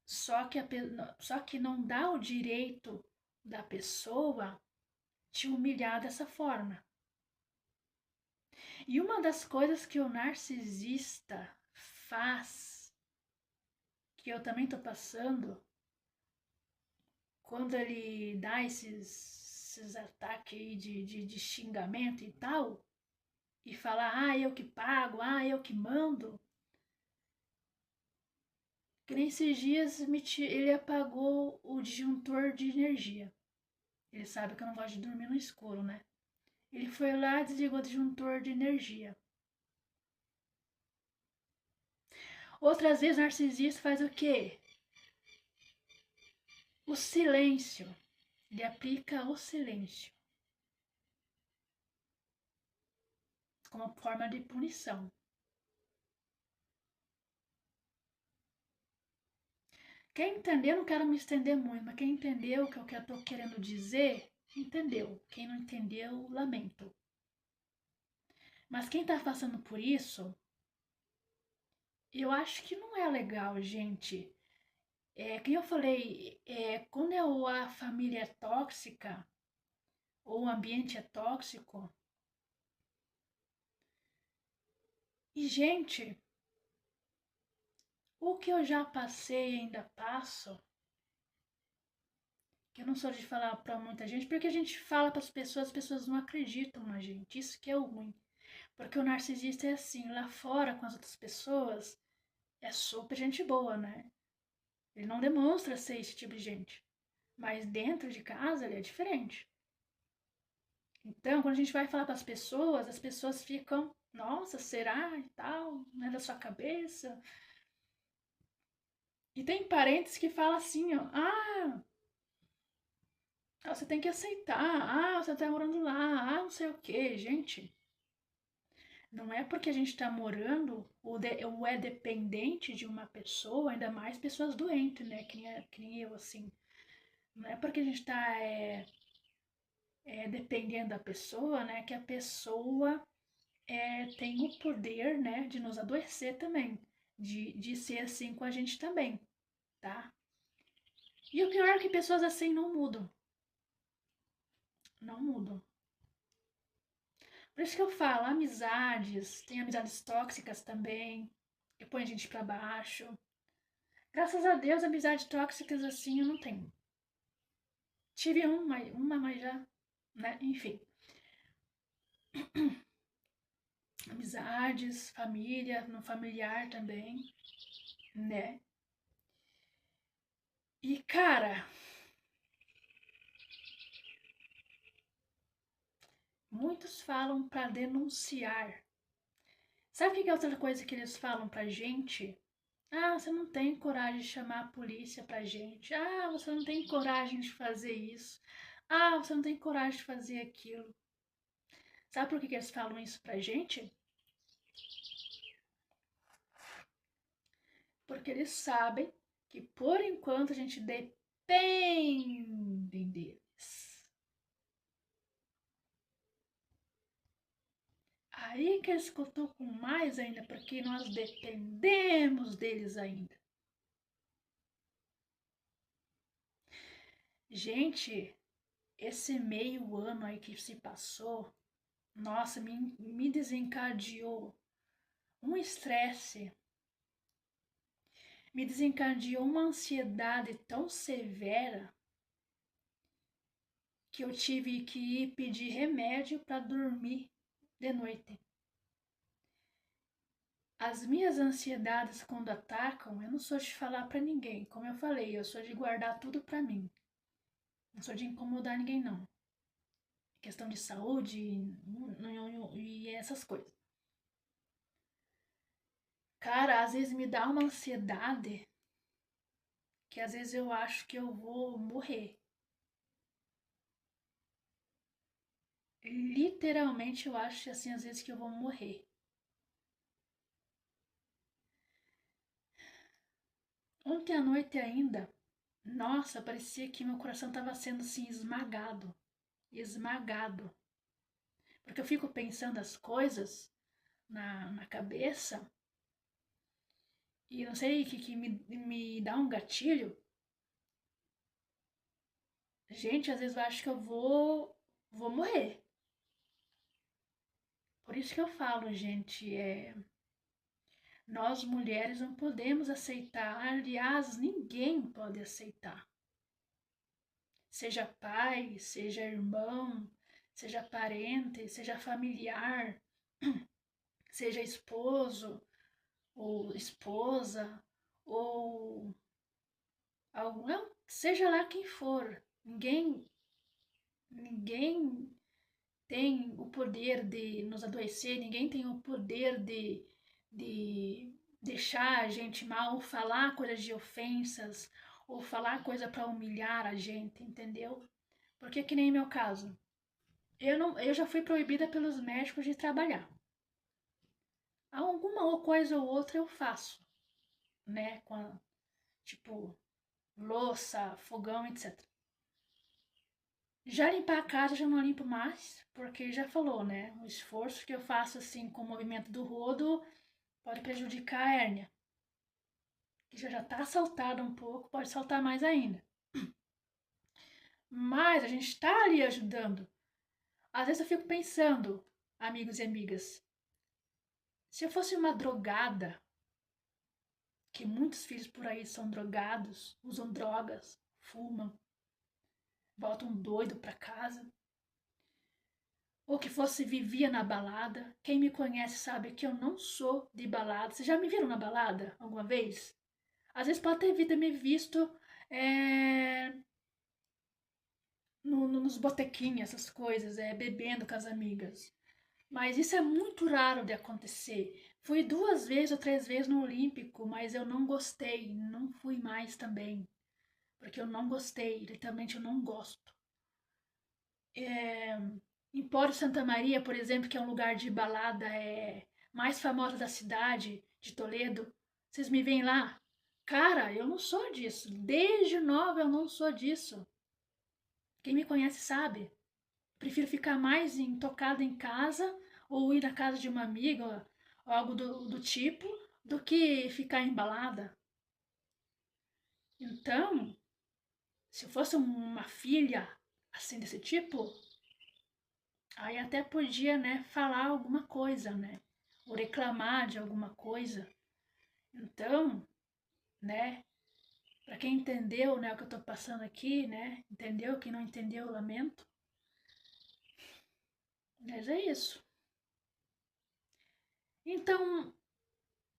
Speaker 1: Só que não dá o direito da pessoa te humilhar dessa forma. E uma das coisas que o narcisista faz, que eu também tô passando, quando ele dá esses ataques aí de xingamento e tal, e fala, ah, eu que pago, ah, eu que mando, que nesses dias ele apagou o disjuntor de energia. Ele sabe que eu não gosto de dormir no escuro, né? Ele foi lá e desligou o disjuntor de energia. Outras vezes o narcisista faz o quê? O silêncio, ele aplica o silêncio como forma de punição. Quem entendeu, não quero me estender muito, mas quem entendeu o que eu estou querendo dizer, entendeu. Quem não entendeu, lamento. Mas quem está passando por isso, eu acho que não é legal, gente. Como eu falei, quando a família é tóxica, ou o ambiente é tóxico, e gente, o que eu já passei e ainda passo, que eu não sou de falar pra muita gente, porque a gente fala para as pessoas não acreditam na gente, isso que é o ruim. Porque o narcisista é assim, lá fora com as outras pessoas, é super gente boa, né? Ele não demonstra ser esse tipo de gente. Mas dentro de casa ele é diferente. Então, quando a gente vai falar para as pessoas ficam, nossa, será e tal, não é da sua cabeça. E tem parentes que falam assim, ó, você tem que aceitar, você tá morando lá, não sei o que, gente. Não é porque a gente tá morando ou é dependente de uma pessoa, ainda mais pessoas doentes, né? Que nem eu, assim. Não é porque a gente tá dependendo da pessoa, né? Que a pessoa tem o poder, né? De nos adoecer também. De ser assim com a gente também, tá? E o pior é que pessoas assim não mudam. Não mudam. Por isso que eu falo, amizades, tem amizades tóxicas também, que põem a gente pra baixo. Graças a Deus, amizades tóxicas assim eu não tenho. Tive uma, mas já, né? Enfim. Amizades, família, no familiar também, né? E cara, muitos falam pra denunciar. Sabe o que é outra coisa que eles falam pra gente? Você não tem coragem de chamar a polícia pra gente. Você não tem coragem de fazer isso. Você não tem coragem de fazer aquilo. Sabe por que eles falam isso pra gente? Porque eles sabem que por enquanto a gente depende deles. Aí que eles cutucam mais ainda, porque nós dependemos deles ainda. Gente, esse meio ano aí que se passou, nossa, me desencadeou um estresse, me desencadeou uma ansiedade tão severa que eu tive que ir pedir remédio para dormir de noite. As minhas ansiedades quando atacam, eu não sou de falar para ninguém, como eu falei, eu sou de guardar tudo para mim. Não sou de incomodar ninguém não. Questão de saúde e essas coisas. Cara, às vezes me dá uma ansiedade que às vezes eu acho que eu vou morrer. Literalmente eu acho assim às vezes que eu vou morrer. Ontem à noite ainda, nossa, parecia que meu coração estava sendo assim esmagado, esmagado. Porque eu fico pensando as coisas na cabeça e não sei o que me dá um gatilho. Gente, às vezes eu acho que eu vou morrer. Por isso que eu falo, gente, nós mulheres não podemos aceitar, aliás, ninguém pode aceitar. Seja pai, seja irmão, seja parente, seja familiar, seja esposo ou esposa, ou algum, seja lá quem for. Ninguém tem o poder de nos adoecer, ninguém tem o poder de deixar a gente mal, falar coisas de ofensas ou falar coisa para humilhar a gente, entendeu? Porque que nem meu caso. Eu já fui proibida pelos médicos de trabalhar. Alguma coisa ou outra eu faço, né? Tipo, louça, fogão, etc. Já limpar a casa já não limpo mais, porque já falou, né? O esforço que eu faço assim com o movimento do rodo pode prejudicar a hérnia, que já tá saltada um pouco, pode saltar mais ainda. Mas a gente está ali ajudando. Às vezes eu fico pensando, amigos e amigas, se eu fosse uma drogada, que muitos filhos por aí são drogados, usam drogas, fumam, voltam doido para casa, ou que fosse vivia na balada. Quem me conhece sabe que eu não sou de balada. Vocês já me viram na balada alguma vez? Às vezes pode ter me visto é, nos botequinhos, essas coisas, bebendo com as amigas. Mas isso é muito raro de acontecer. Fui 2 vezes ou 3 vezes no Olímpico, mas eu não gostei, não fui mais também. Porque eu não gostei, literalmente eu não gosto. É, Empório Santa Maria, por exemplo, que é um lugar de balada mais famosa da cidade, de Toledo, vocês me veem lá? Cara, eu não sou disso. Desde nova eu não sou disso. Quem me conhece sabe. Prefiro ficar mais tocada em casa ou ir na casa de uma amiga ou algo do tipo do que ficar embalada. Então, se eu fosse uma filha assim desse tipo, aí até podia, né, falar alguma coisa, né? Ou reclamar de alguma coisa. Então, né, para quem entendeu, né, o que eu tô passando aqui, né? Entendeu? Quem não entendeu, eu lamento. Mas é isso. Então,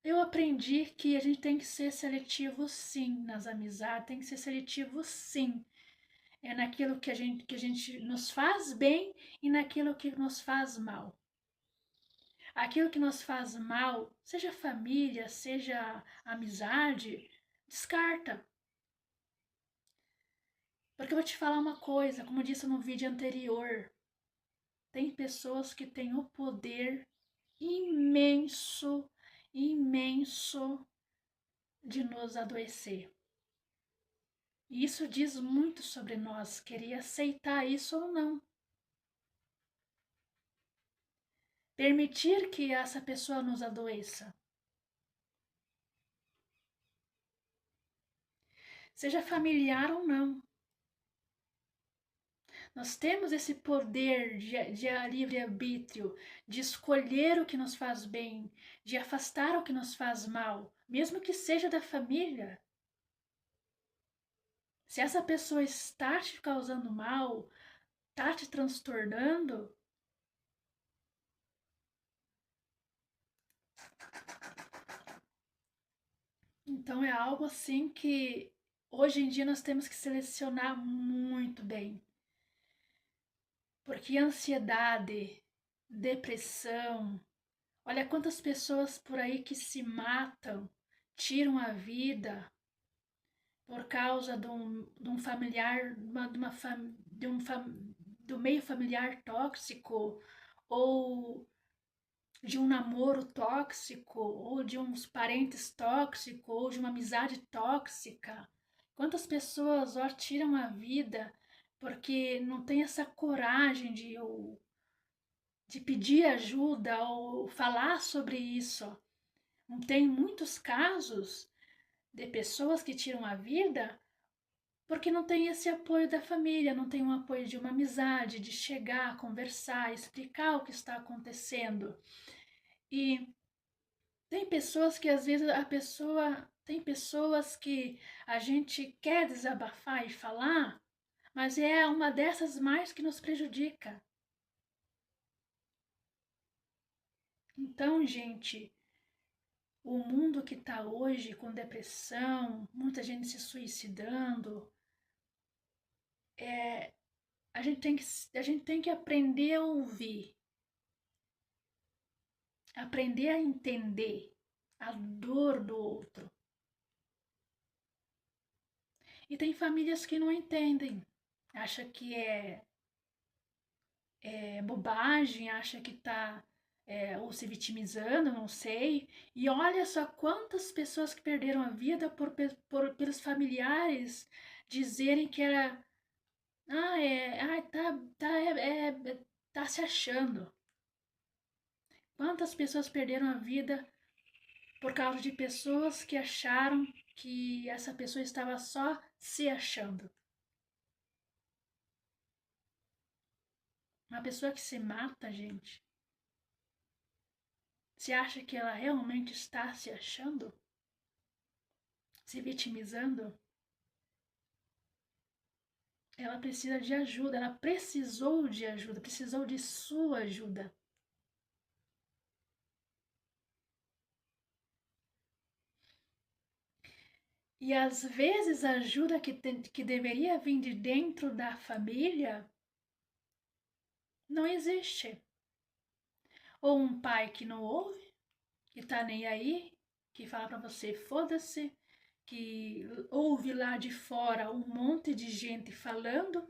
Speaker 1: eu aprendi que a gente tem que ser seletivo sim nas amizades, tem que ser seletivo sim. É naquilo que a gente nos faz bem e naquilo que nos faz mal. Aquilo que nos faz mal, seja família, seja amizade, descarta. Porque eu vou te falar uma coisa, como eu disse no vídeo anterior, tem pessoas que têm o poder imenso, imenso de nos adoecer. E isso diz muito sobre nós, querer aceitar isso ou não. Permitir que essa pessoa nos adoeça. Seja familiar ou não. Nós temos esse poder de livre-arbítrio, de escolher o que nos faz bem, de afastar o que nos faz mal, mesmo que seja da família. Se essa pessoa está te causando mal, está te transtornando, então é algo assim que hoje em dia nós temos que selecionar muito bem. Porque ansiedade, depressão, olha quantas pessoas por aí que se matam, tiram a vida por causa de um familiar, do meio familiar tóxico, ou de um namoro tóxico, ou de uns parentes tóxicos, ou de uma amizade tóxica. Quantas pessoas ó, tiram a vida porque não tem essa coragem de pedir ajuda ou falar sobre isso. Não tem muitos casos de pessoas que tiram a vida porque não tem esse apoio da família, não tem um apoio de uma amizade, de chegar, conversar, explicar o que está acontecendo. E tem pessoas que às vezes tem pessoas que a gente quer desabafar e falar, mas é uma dessas mais que nos prejudica. Então, gente, o mundo que está hoje com depressão, muita gente se suicidando, é, a gente tem que aprender a ouvir, aprender a entender a dor do outro. E tem famílias que não entendem, acha que é bobagem, acha que tá ou se vitimizando, não sei. E olha só quantas pessoas que perderam a vida pelos familiares dizerem que era, tá se achando. Quantas pessoas perderam a vida por causa de pessoas que acharam que essa pessoa estava só se achando. Uma pessoa que se mata, gente, você acha que ela realmente está se achando? Se vitimizando? Ela precisa de ajuda, ela precisou de ajuda, precisou de sua ajuda. E às vezes a ajuda que deveria vir de dentro da família não existe. Ou um pai que não ouve, que tá nem aí, que fala pra você foda-se, que ouve lá de fora um monte de gente falando.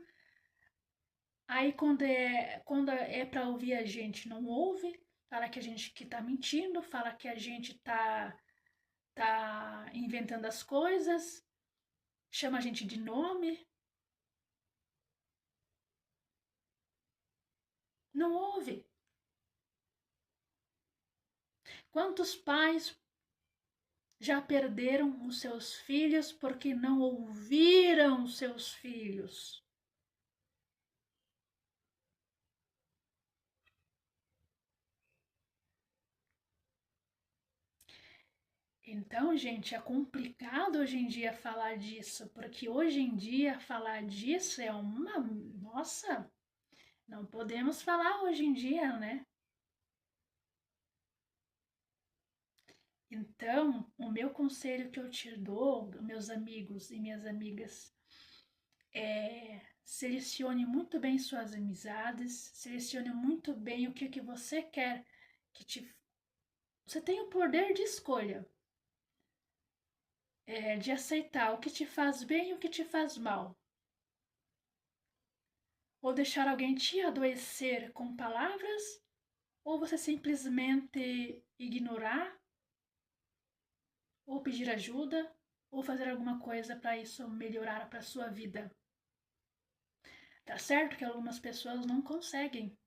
Speaker 1: Aí quando é para ouvir a gente não ouve, fala que a gente que tá mentindo, fala que a gente tá inventando as coisas, chama a gente de nome, não ouve. Quantos pais já perderam os seus filhos porque não ouviram os seus filhos? Então, gente, é complicado hoje em dia falar disso, porque hoje em dia falar disso é uma. Nossa, não podemos falar hoje em dia, né? Então, o meu conselho que eu te dou, meus amigos e minhas amigas, é selecione muito bem suas amizades, selecione muito bem o que você quer que te. Você tem o poder de escolha, de aceitar o que te faz bem e o que te faz mal. Ou deixar alguém te adoecer com palavras, ou você simplesmente ignorar, ou pedir ajuda, ou fazer alguma coisa para isso melhorar para sua vida. Tá certo que algumas pessoas não conseguem,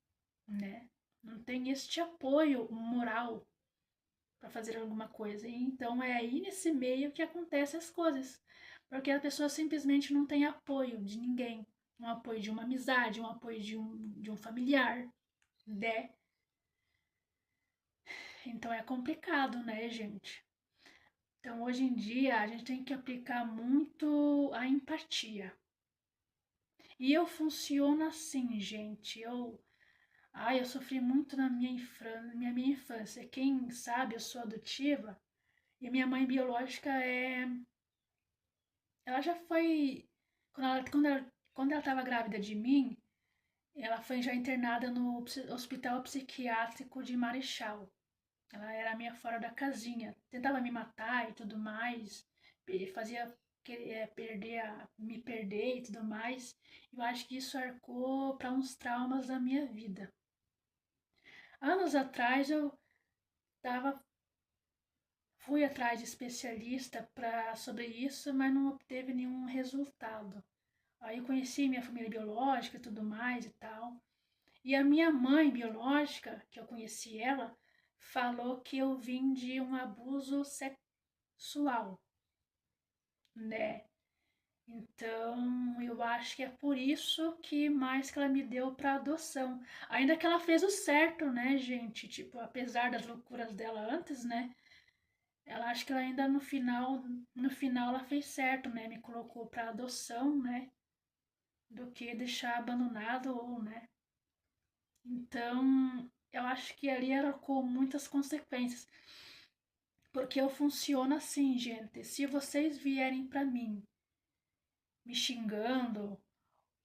Speaker 1: né? Não tem este apoio moral para fazer alguma coisa. E então é aí nesse meio que acontecem as coisas. Porque a pessoa simplesmente não tem apoio de ninguém. Um apoio de uma amizade, um apoio de um familiar, né? Então é complicado, né, gente? Então hoje em dia a gente tem que aplicar muito a empatia. E eu funciono assim, gente. Eu sofri muito na minha infância. Quem sabe, eu sou adotiva. E minha mãe biológica ela já foi. Quando ela estava grávida de mim, ela foi já internada no Hospital Psiquiátrico de Marechal. Ela era minha fora da casinha. Tentava me matar e tudo mais. Fazia me perder e tudo mais. Eu acho que isso arcou para uns traumas da minha vida. Anos atrás eu tava, fui atrás de especialista sobre isso, mas não obteve nenhum resultado. Aí eu conheci minha família biológica e tudo mais e tal. E a minha mãe biológica, que eu conheci ela, falou que eu vim de um abuso sexual, né? Então, eu acho que é por isso que mais que ela me deu para adoção. Ainda que ela fez o certo, né, gente? Tipo, apesar das loucuras dela antes, né? Ela acho que ela ainda no final ela fez certo, né? Me colocou para adoção, né? Do que deixar abandonado ou, né? Então, eu acho que ali era com muitas consequências. Porque eu funciono assim, gente. Se vocês vierem para mim me xingando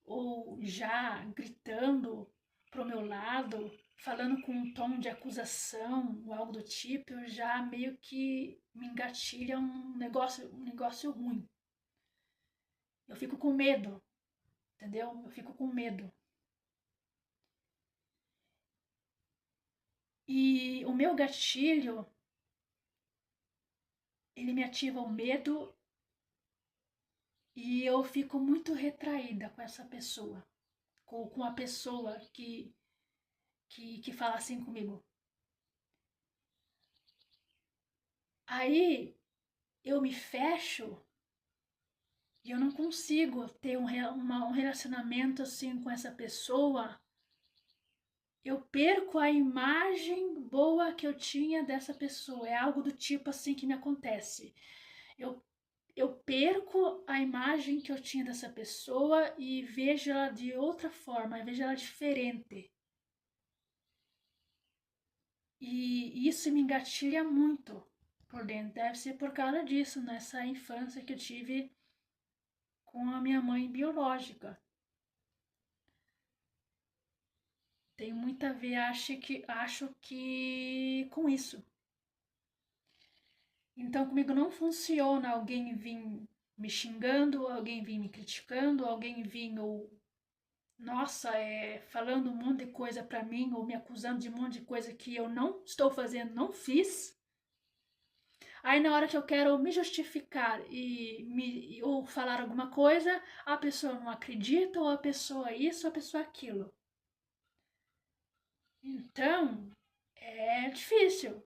Speaker 1: ou já gritando pro meu lado, falando com um tom de acusação ou algo do tipo, eu já meio que me engatilha um negócio ruim. Eu fico com medo, entendeu? Eu fico com medo. E o meu gatilho, ele me ativa o medo e eu fico muito retraída com essa pessoa, com a pessoa que fala assim comigo. Aí eu me fecho e eu não consigo ter um relacionamento assim com essa pessoa. Eu perco a imagem boa que eu tinha dessa pessoa. É algo do tipo assim que me acontece. Eu, eu perco a imagem que eu tinha dessa pessoa e vejo ela de outra forma, eu vejo ela diferente. E isso me engatilha muito por dentro. Deve ser por causa disso, nessa infância que eu tive com a minha mãe biológica. Tem muito a ver, acho que com isso. Então comigo não funciona alguém vir me xingando, alguém vir me criticando, alguém vir ou nossa, falando um monte de coisa pra mim ou me acusando de um monte de coisa que eu não estou fazendo, não fiz. Aí na hora que eu quero me justificar ou falar alguma coisa, a pessoa não acredita, ou a pessoa isso, ou a pessoa aquilo. Então, é difícil,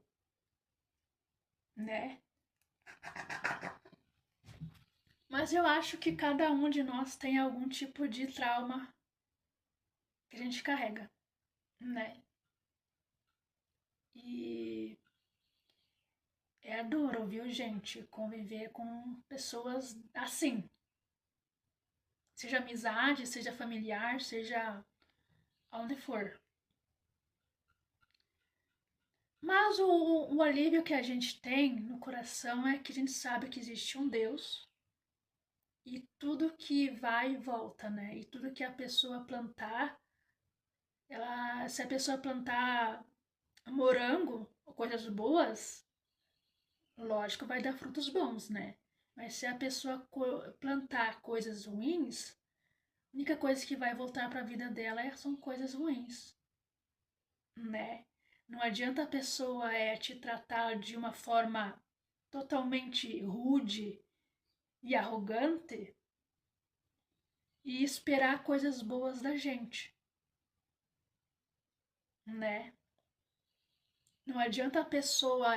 Speaker 1: né? Mas eu acho que cada um de nós tem algum tipo de trauma que a gente carrega, né? E é duro, viu, gente, conviver com pessoas assim. Seja amizade, seja familiar, seja onde for. Mas o alívio que a gente tem no coração é que a gente sabe que existe um Deus e tudo que vai e volta, né? E tudo que a pessoa plantar, se a pessoa plantar morango ou coisas boas, lógico, vai dar frutos bons, né? Mas se a pessoa plantar coisas ruins, a única coisa que vai voltar para a vida dela são coisas ruins, né? Não adianta a pessoa te tratar de uma forma totalmente rude e arrogante e esperar coisas boas da gente, né? Não adianta a pessoa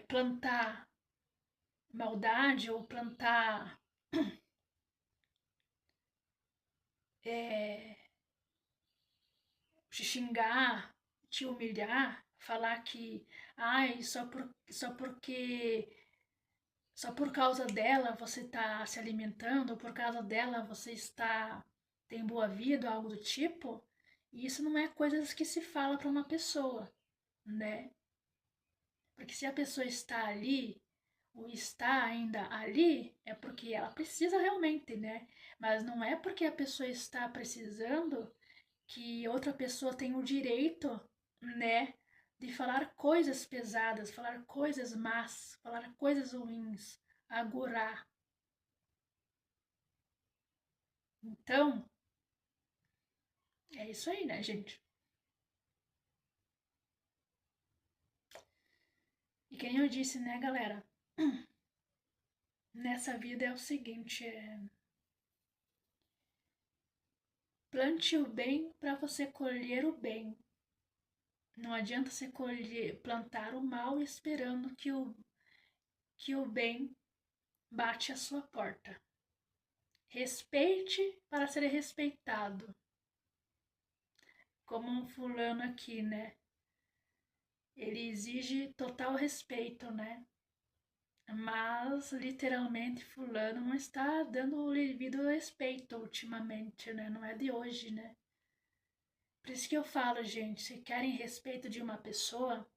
Speaker 1: plantar maldade ou plantar é, te xingar, te humilhar, falar que, ai, só por causa dela você está se alimentando, ou por causa dela você tem boa vida, algo do tipo. E isso não é coisas que se fala para uma pessoa, né? Porque se a pessoa está ali, ou está ainda ali, é porque ela precisa realmente, né? Mas não é porque a pessoa está precisando que outra pessoa tem o direito, né, de falar coisas pesadas, falar coisas más, falar coisas ruins, agorar. Então, é isso aí, né, gente? E quem eu disse, né, galera? Nessa vida é o seguinte, plante o bem para você colher o bem. Não adianta você plantar o mal esperando que o bem bate à sua porta. Respeite para ser respeitado. Como um fulano aqui, né? Ele exige total respeito, né? Mas literalmente fulano não está dando o devido respeito ultimamente, né? Não é de hoje, né? Por isso que eu falo, gente, se querem respeito de uma pessoa,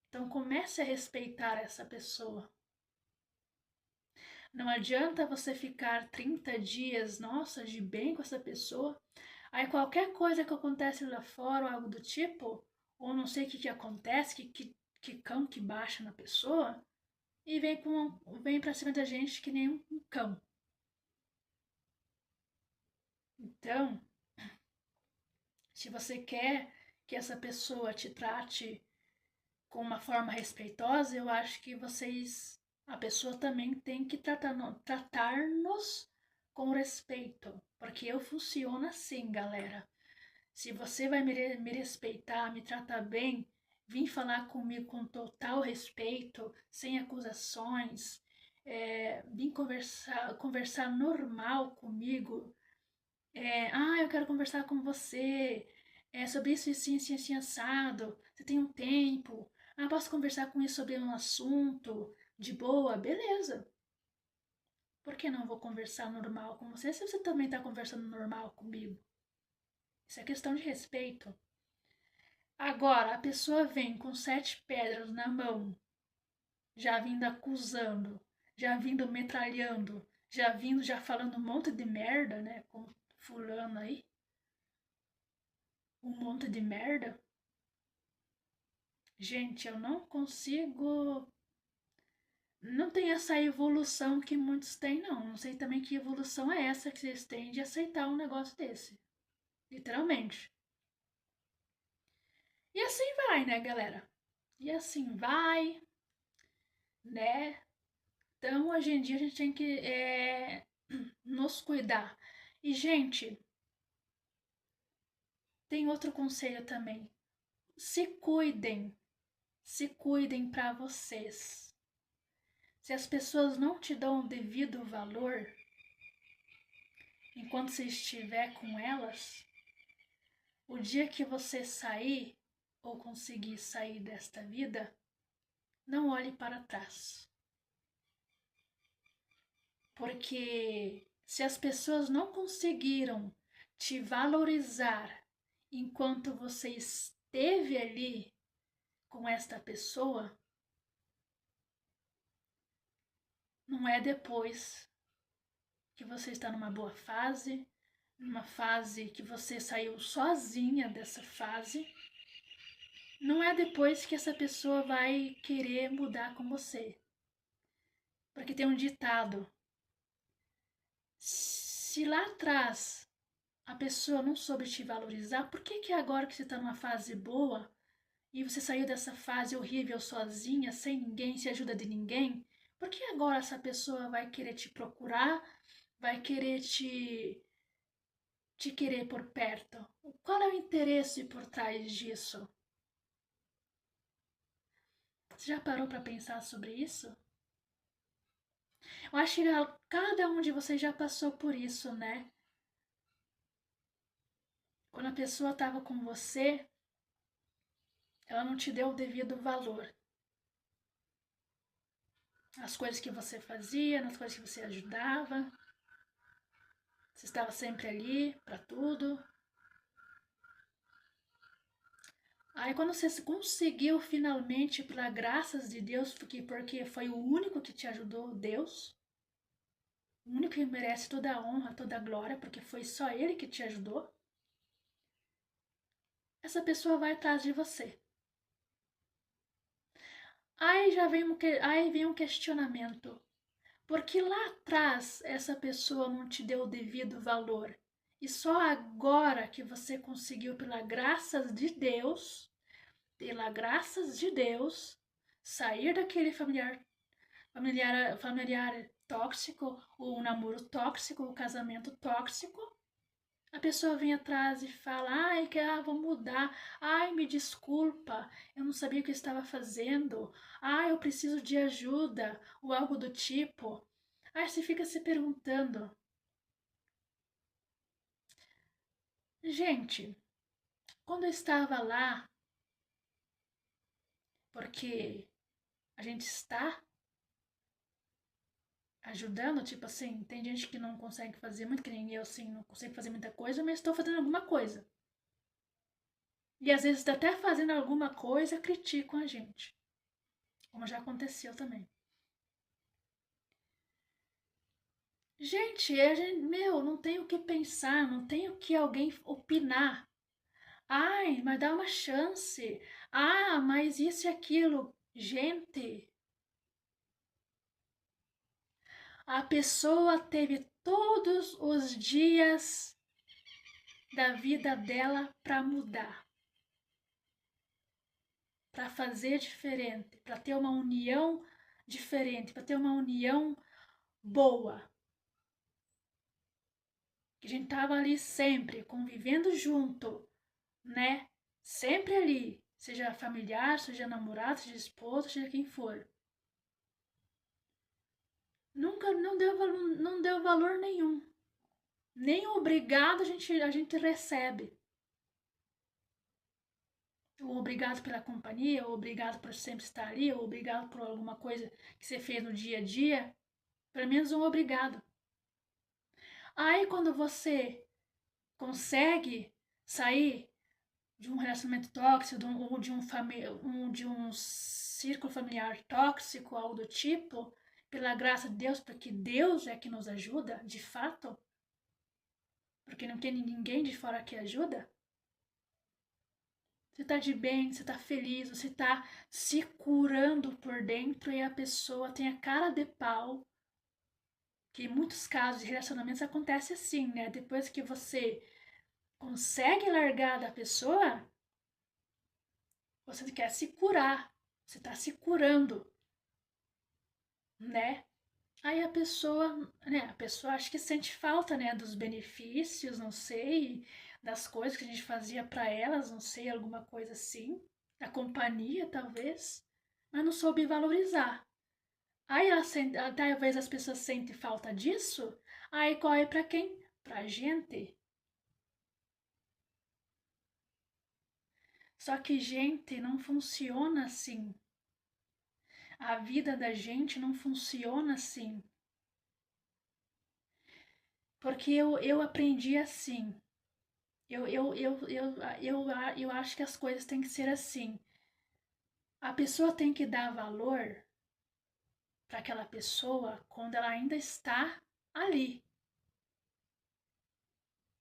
Speaker 1: então comece a respeitar essa pessoa. Não adianta você ficar 30 dias, nossa, de bem com essa pessoa. Aí qualquer coisa que acontece lá fora, ou algo do tipo, ou não sei o que acontece, que cão que baixa na pessoa, e vem pra cima da gente que nem um cão. Então, se você quer que essa pessoa te trate com uma forma respeitosa, eu acho que a pessoa também tem que tratar-nos com respeito, porque eu funciono assim, galera. Se você vai me respeitar, me tratar bem, vir falar comigo com total respeito, sem acusações, vir conversar normal comigo, eu quero conversar com você, sobre isso, assim, assim, assim, assado, você tem um tempo, posso conversar com isso sobre um assunto, de boa, beleza. Por que não vou conversar normal com você se você também está conversando normal comigo? Isso é questão de respeito. Agora, a pessoa vem com 7 pedras na mão, já vindo acusando, já vindo metralhando, já falando um monte de merda, né? Como fulano aí. Um monte de merda. Gente, eu não consigo. Não tem essa evolução que muitos têm, não. Não sei também que evolução é essa que vocês têm de aceitar um negócio desse. Literalmente. E assim vai, né, galera? E assim vai, né? Então, hoje em dia, a gente tem que nos cuidar. E, gente, tem outro conselho também. Se cuidem. Se cuidem para vocês. Se as pessoas não te dão o devido valor enquanto você estiver com elas, o dia que você sair ou conseguir sair desta vida, não olhe para trás. Porque se as pessoas não conseguiram te valorizar enquanto você esteve ali com esta pessoa, não é depois que você está numa boa fase, numa fase que você saiu sozinha dessa fase, não é depois que essa pessoa vai querer mudar com você. Porque tem um ditado: se lá atrás a pessoa não soube te valorizar, por que agora que você está numa fase boa e você saiu dessa fase horrível sozinha, sem ninguém, sem ajuda de ninguém, por que agora essa pessoa vai querer te procurar, vai querer te querer por perto? Qual é o interesse por trás disso? Você já parou para pensar sobre isso? Eu acho que cada um de vocês já passou por isso, né? Quando a pessoa estava com você, ela não te deu o devido valor. As coisas que você fazia, nas coisas que você ajudava. Você estava sempre ali para tudo. Aí quando você conseguiu finalmente, pela graças de Deus, porque foi o único que te ajudou, Deus, o único que merece toda a honra, toda a glória, porque foi só Ele que te ajudou, essa pessoa vai atrás de você. Aí vem um questionamento. Por que lá atrás essa pessoa não te deu o devido valor? E só agora que você conseguiu, pela graças de Deus, sair daquele familiar tóxico, o namoro tóxico, o casamento tóxico, a pessoa vem atrás e fala: vou mudar. Ai, me desculpa, eu não sabia o que eu estava fazendo. Ai, eu preciso de ajuda, ou algo do tipo. Aí você fica se perguntando: gente, quando eu estava lá, porque a gente está ajudando, tipo assim, tem gente que não consegue fazer muito, que nem eu, assim, não consigo fazer muita coisa, mas estou fazendo alguma coisa. E às vezes até fazendo alguma coisa, criticam a gente. Como já aconteceu também. Gente, meu, não tem o que pensar, não tem o que alguém opinar. Ai, mas dá uma chance. Mas isso e aquilo. Gente, a pessoa teve todos os dias da vida dela para mudar, para fazer diferente, para ter uma união diferente, para ter uma união boa. Que a gente tava ali sempre, convivendo junto, né? Sempre ali, seja familiar, seja namorado, seja esposo, seja quem for. Nunca não deu valor nenhum. Nem o obrigado a gente recebe. O obrigado pela companhia, o obrigado por sempre estar ali, o obrigado por alguma coisa que você fez no dia a dia. Pelo menos um obrigado. Aí quando você consegue sair de um relacionamento tóxico, ou de um círculo familiar tóxico, algo do tipo, pela graça de Deus, porque Deus é que nos ajuda, de fato, porque não tem ninguém de fora que ajuda. Você tá de bem, você tá feliz, você tá se curando por dentro e a pessoa tem a cara de pau. Que em muitos casos de relacionamentos acontece assim, né? Depois que você consegue largar da pessoa, você quer se curar. Você tá se curando, né? Aí a pessoa acho que sente falta, né, dos benefícios, não sei, das coisas que a gente fazia para elas, não sei, alguma coisa assim, da companhia talvez, mas não soube valorizar. Aí talvez as pessoas sentem falta disso, aí corre para quem? Pra gente. Só que gente não funciona assim. A vida da gente não funciona assim. Porque eu aprendi assim. Eu acho que as coisas têm que ser assim. A pessoa tem que dar valor para aquela pessoa quando ela ainda está ali.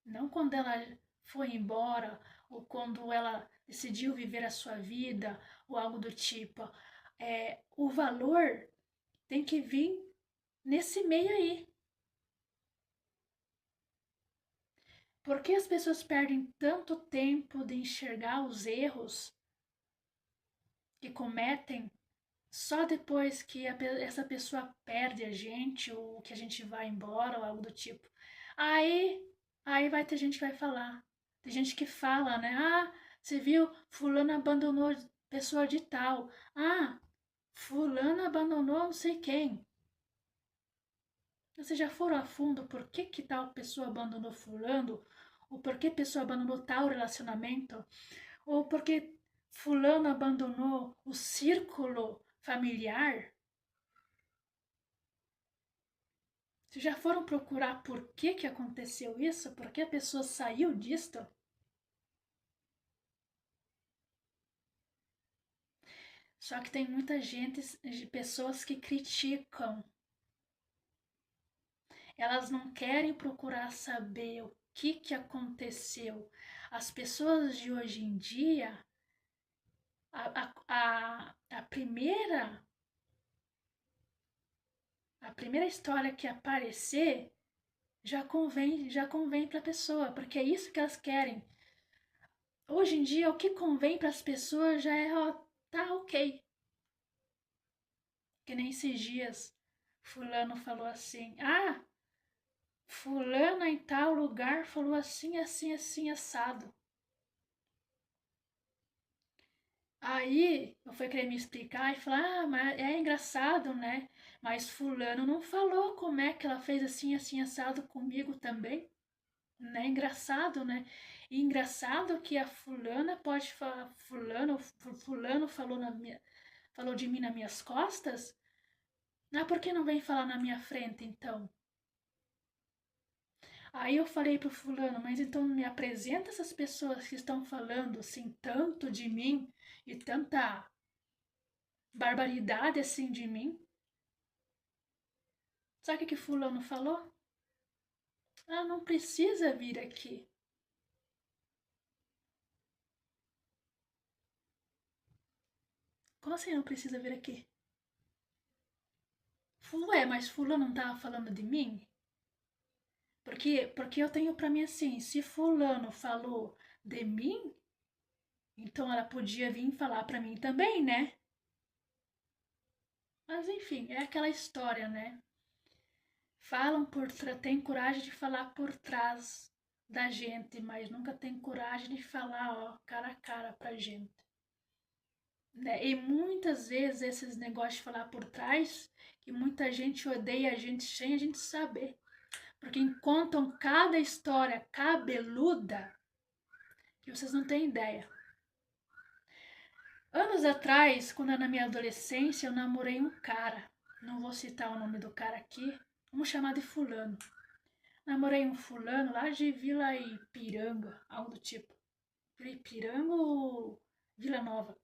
Speaker 1: Não quando ela foi embora ou quando ela decidiu viver a sua vida ou algo do tipo. O valor tem que vir nesse meio aí. Por que as pessoas perdem tanto tempo de enxergar os erros que cometem só depois que essa pessoa perde a gente ou que a gente vai embora ou algo do tipo? Aí, aí vai ter gente que vai falar. Tem gente que fala, né? Ah, você viu, fulano abandonou pessoa de tal. Ah, fulano abandonou não sei quem. Vocês já foram a fundo por que tal pessoa abandonou fulano? Ou por que pessoa abandonou tal relacionamento? Ou porque fulano abandonou o círculo familiar? Vocês já foram procurar por que aconteceu isso? Por que a pessoa saiu disto? Só que tem muita gente, pessoas que criticam. Elas não querem procurar saber o que aconteceu. As pessoas de hoje em dia, a primeira história que aparecer já convém para a pessoa, porque é isso que elas querem. Hoje em dia, o que convém para as pessoas já é, ó, tá ok. Que nem esses dias, fulano falou assim, ah, fulana em tal lugar falou assim, assim, assim, assado. Aí eu fui querer me explicar e falar, ah, mas é engraçado, né? Mas fulano não falou como é que ela fez assim, assim, assado comigo também. Né? Engraçado, né? E engraçado que a fulana pode falar, fulano falou falou de mim nas minhas costas. Ah, por que não vem falar na minha frente então? Aí eu falei pro fulano, mas então me apresenta essas pessoas que estão falando assim tanto de mim e tanta barbaridade assim de mim. Sabe o que fulano falou? Ah, não precisa vir aqui. Como assim não precisa vir aqui? Ué, mas fulano não tava falando de mim? Porque eu tenho pra mim assim, se fulano falou de mim, então ela podia vir falar pra mim também, né? Mas enfim, é aquela história, né? Falam tem coragem de falar por trás da gente, mas nunca tem coragem de falar, ó, cara a cara pra gente. Né? E muitas vezes esses negócios de falar por trás, que muita gente odeia a gente sem a gente saber. Porque contam cada história cabeluda que vocês não têm ideia. Anos atrás, quando era na minha adolescência, eu namorei um cara. Não vou citar o nome do cara aqui. Vamos chamar de fulano. Namorei um fulano lá de Vila Ipiranga, algo do tipo. Vila Ipiranga ou Vila Nova.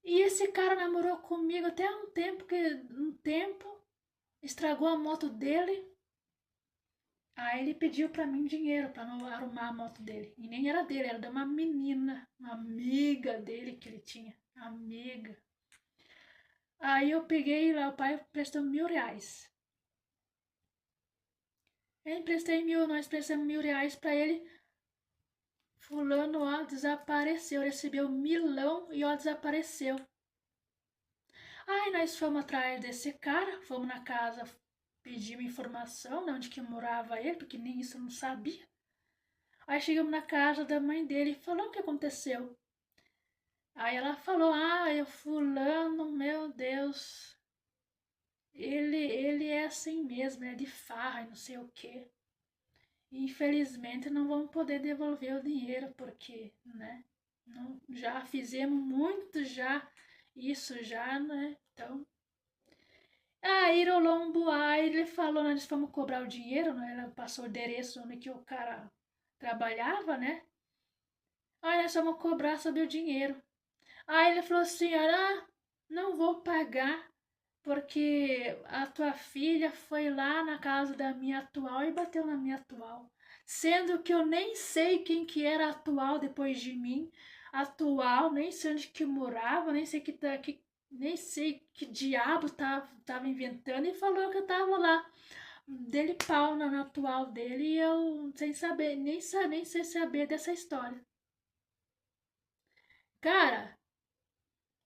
Speaker 1: E esse cara namorou comigo até um tempo estragou a moto dele. Aí ele pediu pra mim dinheiro pra não arrumar a moto dele. E nem era dele, era de uma menina, uma amiga dele que ele tinha. Amiga. Aí eu peguei lá, o pai prestou R$ 1.000. Eu emprestei nós prestamos R$ 1.000 pra ele. Fulano, ó, desapareceu. Recebeu 1.000 e ó, desapareceu. Aí nós fomos atrás desse cara, fomos na casa, pedimos informação de onde que morava ele, porque nem isso eu não sabia. Aí chegamos na casa da mãe dele e falou o que aconteceu. Aí ela falou, eu fulano, meu Deus, ele é assim mesmo, é de farra e não sei o quê. Infelizmente não vamos poder devolver o dinheiro, porque, né, não, já fizemos muito já, isso já, né, então... Aí rolou um boato, ele falou, nós vamos cobrar o dinheiro, né, ela passou o endereço onde que o cara trabalhava, né, aí nós vamos cobrar sobre o dinheiro. Aí ele falou assim, não vou pagar, porque a tua filha foi lá na casa da minha atual e bateu na minha atual. Sendo que eu nem sei quem que era atual depois de mim. Atual, nem sei onde que morava, nem sei que diabo tava inventando e falou que eu tava lá. Dele pau na atual dele e eu sem saber, nem sei saber dessa história. Cara,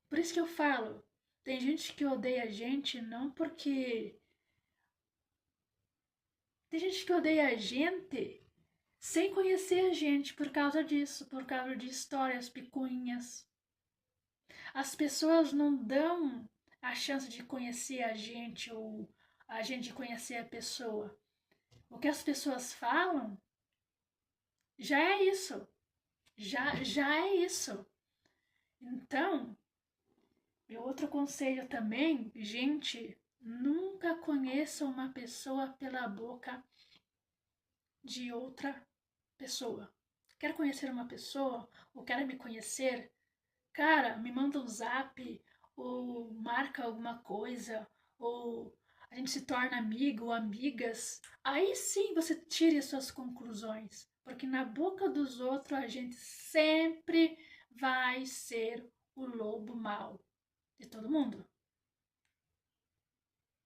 Speaker 1: por isso que eu falo, tem gente que odeia a gente não porque. Tem gente que odeia a gente sem conhecer a gente por causa disso, por causa de histórias picuinhas. As pessoas não dão a chance de conhecer a gente ou a gente conhecer a pessoa. O que as pessoas falam já é isso. Já é isso. Então, meu outro conselho também, gente, nunca conheça uma pessoa pela boca de outra pessoa. Quer conhecer uma pessoa ou quer me conhecer? Cara, me manda um zap ou marca alguma coisa ou a gente se torna amigo ou amigas. Aí sim você tire as suas conclusões, porque na boca dos outros a gente sempre vai ser o lobo mau de todo mundo.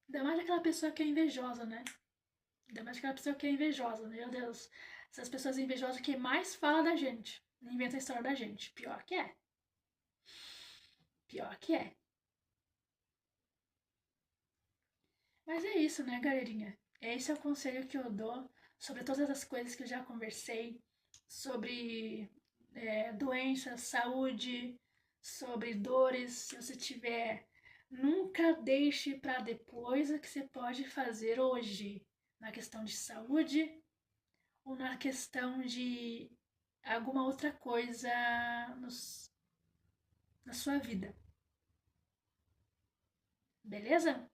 Speaker 1: Ainda mais aquela pessoa que é invejosa, né? Ainda mais aquela pessoa que é invejosa, meu Deus. Essas pessoas invejosas que mais falam da gente, inventa a história da gente. Pior que é. Pior que é. Mas é isso, né, galerinha? Esse é o conselho que eu dou sobre todas as coisas que eu já conversei, sobre doenças, saúde, sobre dores. Se você tiver, nunca deixe para depois o que você pode fazer hoje, na questão de saúde ou na questão de alguma outra coisa na sua vida. Beleza?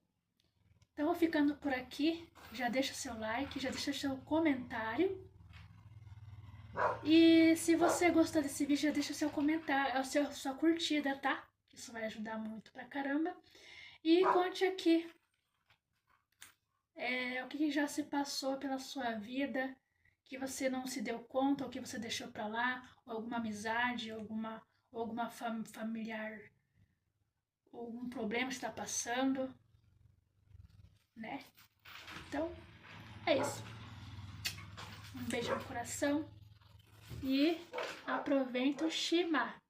Speaker 1: Então, vou ficando por aqui. Já deixa seu like, já deixa seu comentário. E se você gostou desse vídeo, já deixa seu comentário, sua curtida, tá? Isso vai ajudar muito pra caramba. E conte aqui o que já se passou pela sua vida, que você não se deu conta, ou que você deixou pra lá, ou alguma amizade, alguma familiar, algum problema que está passando, né? Então, é isso. Um beijo no coração e aproveita o Shima.